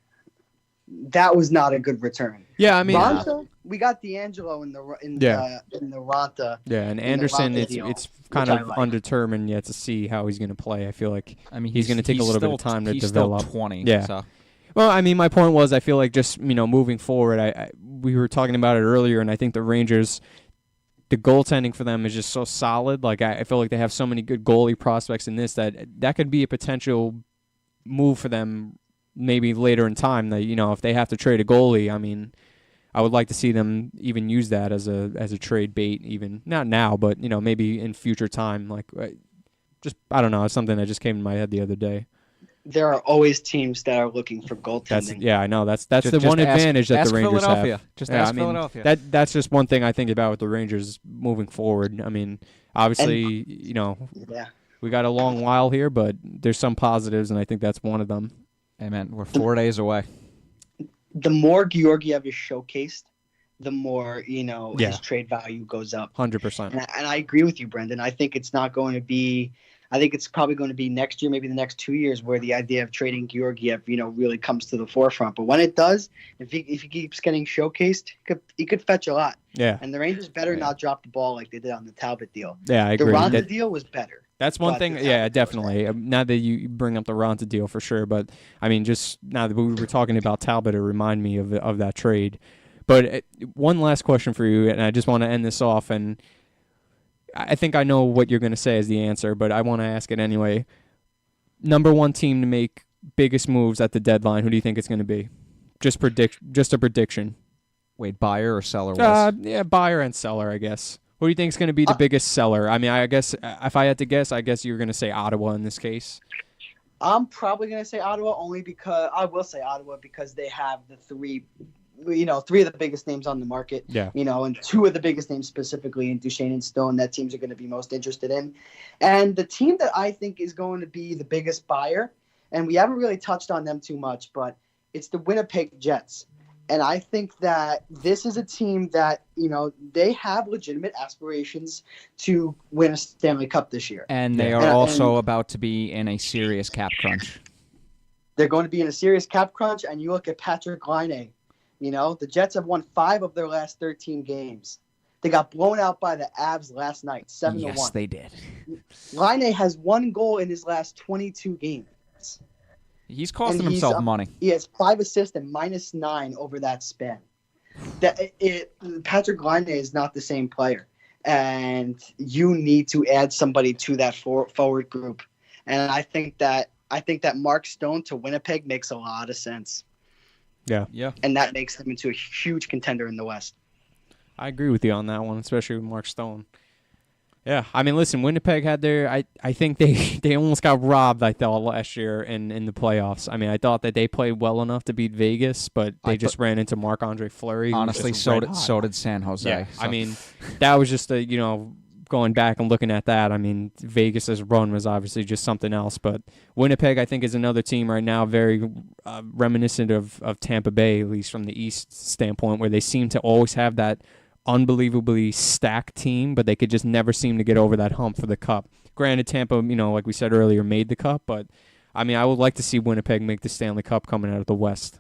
That was not a good return. Yeah, I mean, Ranta, we got D'Angelo in the Ranta. Yeah, and Anderson, it's kind of undetermined yet to see how he's going to play. I feel like he's going to take a little bit of time to develop. He's still 20. Yeah. So. Well, I mean, my point was I feel like just moving forward, we were talking about it earlier, and I think the Rangers the goaltending for them is just so solid. Like I feel like they have so many good goalie prospects in this that could be a potential move for them maybe later in time. That if they have to trade a goalie, I mean, I would like to see them even use that as a trade bait. Even not now, but maybe in future time. Like I don't know. It's something that just came to my head the other day. There are always teams that are looking for goaltending. I know. That's the one advantage that the Rangers have. Just ask Philadelphia. That's just one thing I think about with the Rangers moving forward. I mean, obviously, we got a long while here, but there's some positives, and I think that's one of them. Hey, man, we're 4 days away. The more Georgiev is showcased, the more, his trade value goes up. 100%. And I agree with you, Brendan. I think it's not going to be – I think it's probably going to be next year, maybe the next 2 years, where the idea of trading Georgiev, really comes to the forefront. But when it does, if he keeps getting showcased, he could fetch a lot. Yeah. And the Rangers better not drop the ball like they did on the Talbot deal. Yeah, I agree. The Ronda deal was better. That's one thing. Yeah, definitely. Now that you bring up the Ronta deal for sure, but I mean, just now that we were talking about Talbot, it reminded me of that trade. But one last question for you, and I just want to end this off, and I think I know what you're going to say as the answer, but I want to ask it anyway. Number one team to make biggest moves at the deadline, who do you think it's going to be? Just a prediction. Wait, buyer or seller was? Yeah, buyer and seller, I guess. What do you think is going to be the biggest seller? I mean, I guess if I had to guess, I guess you're going to say Ottawa in this case. I'm probably going to say Ottawa only because I will say Ottawa because they have the three of the biggest names on the market. Yeah. And two of the biggest names specifically in Duchesne and Stone that teams are going to be most interested in. And the team that I think is going to be the biggest buyer, and we haven't really touched on them too much, but it's the Winnipeg Jets. And I think that this is a team that, they have legitimate aspirations to win a Stanley Cup this year. And they are also about to be in a serious cap crunch. They're going to be in a serious cap crunch, and you look at Patrick Laine. The Jets have won 5 of their last 13 games. They got blown out by the Avs last night, 7-1. Yes, they did. Laine has 1 goal in his last 22 games. He's costing himself money. He has 5 assists and -9 over that span. Patrick Laine is not the same player, and you need to add somebody to that forward group. And I think that Mark Stone to Winnipeg makes a lot of sense. Yeah. And that makes them into a huge contender in the West. I agree with you on that one, especially with Mark Stone. Yeah, I mean, listen, Winnipeg had I think they almost got robbed, I thought, last year in the playoffs. I mean, I thought that they played well enough to beat Vegas, but they just ran into Marc-Andre Fleury. Honestly, so did San Jose. Yeah, so. I mean, that was just going back and looking at that, I mean, Vegas' run was obviously just something else. But Winnipeg, I think, is another team right now very reminiscent of Tampa Bay, at least from the East standpoint, where they seem to always have that unbelievably stacked team, but they could just never seem to get over that hump for the Cup. Granted, Tampa, like we said earlier, made the Cup, but, I mean, I would like to see Winnipeg make the Stanley Cup coming out of the West.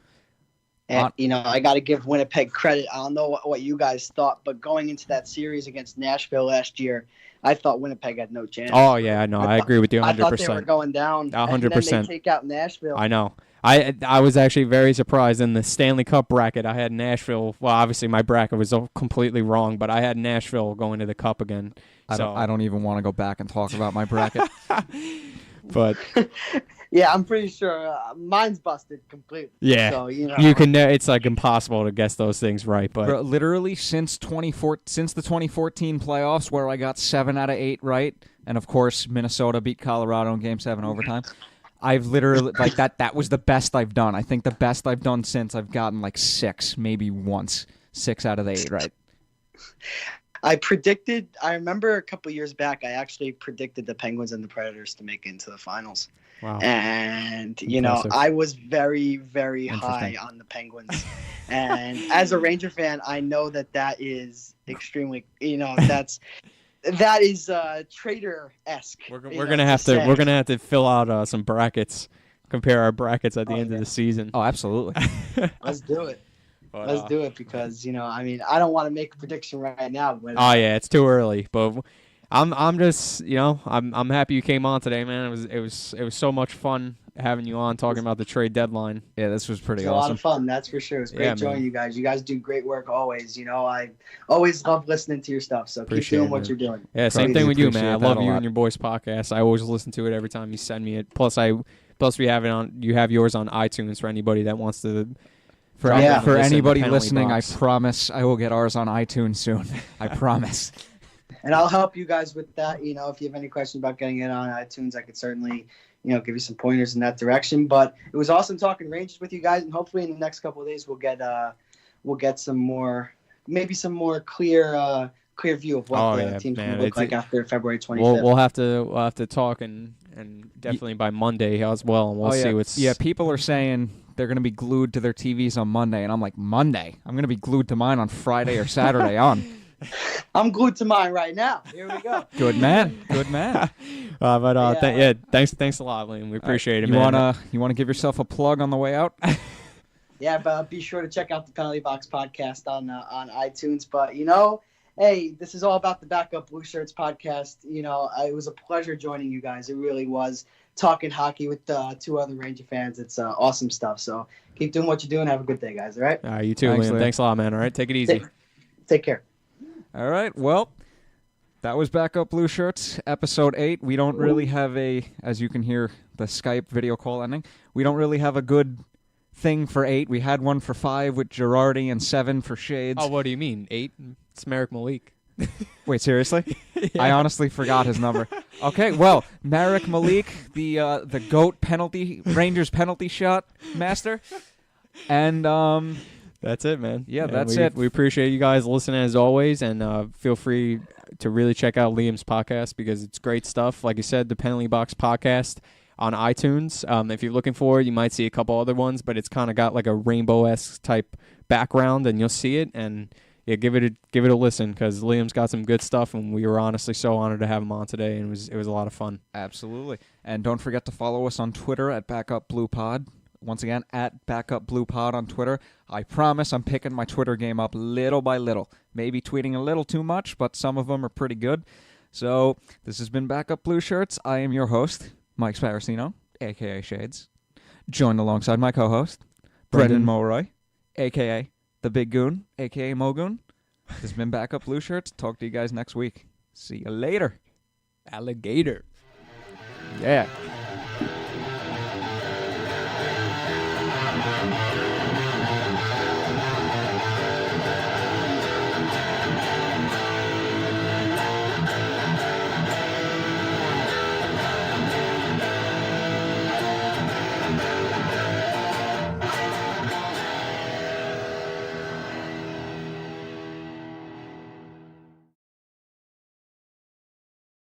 And, I got to give Winnipeg credit. I don't know what you guys thought, but going into that series against Nashville last year, I thought Winnipeg had no chance. Oh, yeah, no, I agree with you 100%. I thought they were going down. 100%. And then they take out Nashville. I know. I was actually very surprised in the Stanley Cup bracket. I had Nashville. Well, obviously my bracket was completely wrong, but I had Nashville going to the Cup again. I don't even want to go back and talk about my bracket. But yeah, I'm pretty sure mine's busted completely. Yeah, so, you can. It's like impossible to guess those things right. But literally since the 2014 playoffs, where I got 7 out of 8 right, and of course Minnesota beat Colorado in Game 7 overtime. I've literally that was the best I've done. I think the best I've done since I've gotten 6, maybe once. 6 out of the 8 right. I remember a couple years back, I actually predicted the Penguins and the Predators to make it into the finals. Wow. And, I was very, very high on the Penguins. And as a Ranger fan, I know that is extremely, that is traitor-esque. We're gonna have to fill out some brackets, compare our brackets at the end of the season. Oh, absolutely. Let's do it. Let's do it because I don't want to make a prediction right now. But, it's too early. But I'm just I'm happy you came on today, man. It was so much fun, having you on talking about the trade deadline. Yeah, this was pretty awesome. A lot of fun, that's for sure. It's great joining you guys. You guys do great work always. You know, I always love listening to your stuff. So keep doing what you're doing. Yeah, same thing with you, man. I love you and your boys' podcast. I always listen to it every time you send me it. Plus we have it on. You have yours on iTunes for anybody that wants to. For anybody listening, I promise I will get ours on iTunes soon. I promise. And I'll help you guys with that. You know, if you have any questions about getting it on iTunes, I could certainly, give you some pointers in that direction. But it was awesome talking Rangers with you guys, and hopefully in the next couple of days we'll get some more clear view of what the team's going to look like after February 25th. We'll have to talk and definitely by Monday as well, and we'll see what's. Yeah, people are saying they're going to be glued to their TVs on Monday, and I'm like, Monday? I'm going to be glued to mine on Friday or Saturday on. I'm glued to mine right now. Here we go. Good man. Good man. Thanks a lot, Liam. We appreciate it, man. You wanna give yourself a plug on the way out? Yeah, but be sure to check out the Penalty Box podcast on iTunes. But hey, this is all about the Backup Blue Shirts podcast. It was a pleasure joining you guys. It really was. Talking hockey with 2 other Ranger fans. It's awesome stuff. So keep doing what you're doing. Have a good day, guys. All right? All right, you too, Liam. Thanks a lot, man. All right, take it easy. Take care. All right, well, that was Backup Blue Shirts, episode 8. We don't really have as you can hear the Skype video call ending, we don't really have a good thing for 8. We had one for 5 with Girardi and 7 for Shades. Oh, what do you mean, 8? It's Marek Malik. Wait, seriously? Yeah. I honestly forgot his number. Okay, well, Marek Malik, the GOAT Rangers penalty shot master, and that's it, man. Yeah, that's it. We appreciate you guys listening as always, and feel free to really check out Liam's podcast because it's great stuff. Like you said, the Penalty Box podcast on iTunes. If you're looking for it, you might see a couple other ones, but it's kind of got like a rainbow-esque type background, and you'll see it. And yeah, give it a listen because Liam's got some good stuff, and we were honestly so honored to have him on today, and it was a lot of fun. Absolutely. And don't forget to follow us on Twitter at Backup Blue Pod. Once again, at Backup Blue Pod on Twitter. I promise I'm picking my Twitter game up little by little. Maybe tweeting a little too much, but some of them are pretty good. So, this has been Backup Blue Shirts. I am your host, Mike Sparacino, a.k.a. Shades. Joined alongside my co-host, Brendan Mulroy, a.k.a. The Big Goon, a.k.a. Mogoon. This has been Backup Blue Shirts. Talk to you guys next week. See you later. Alligator. Yeah.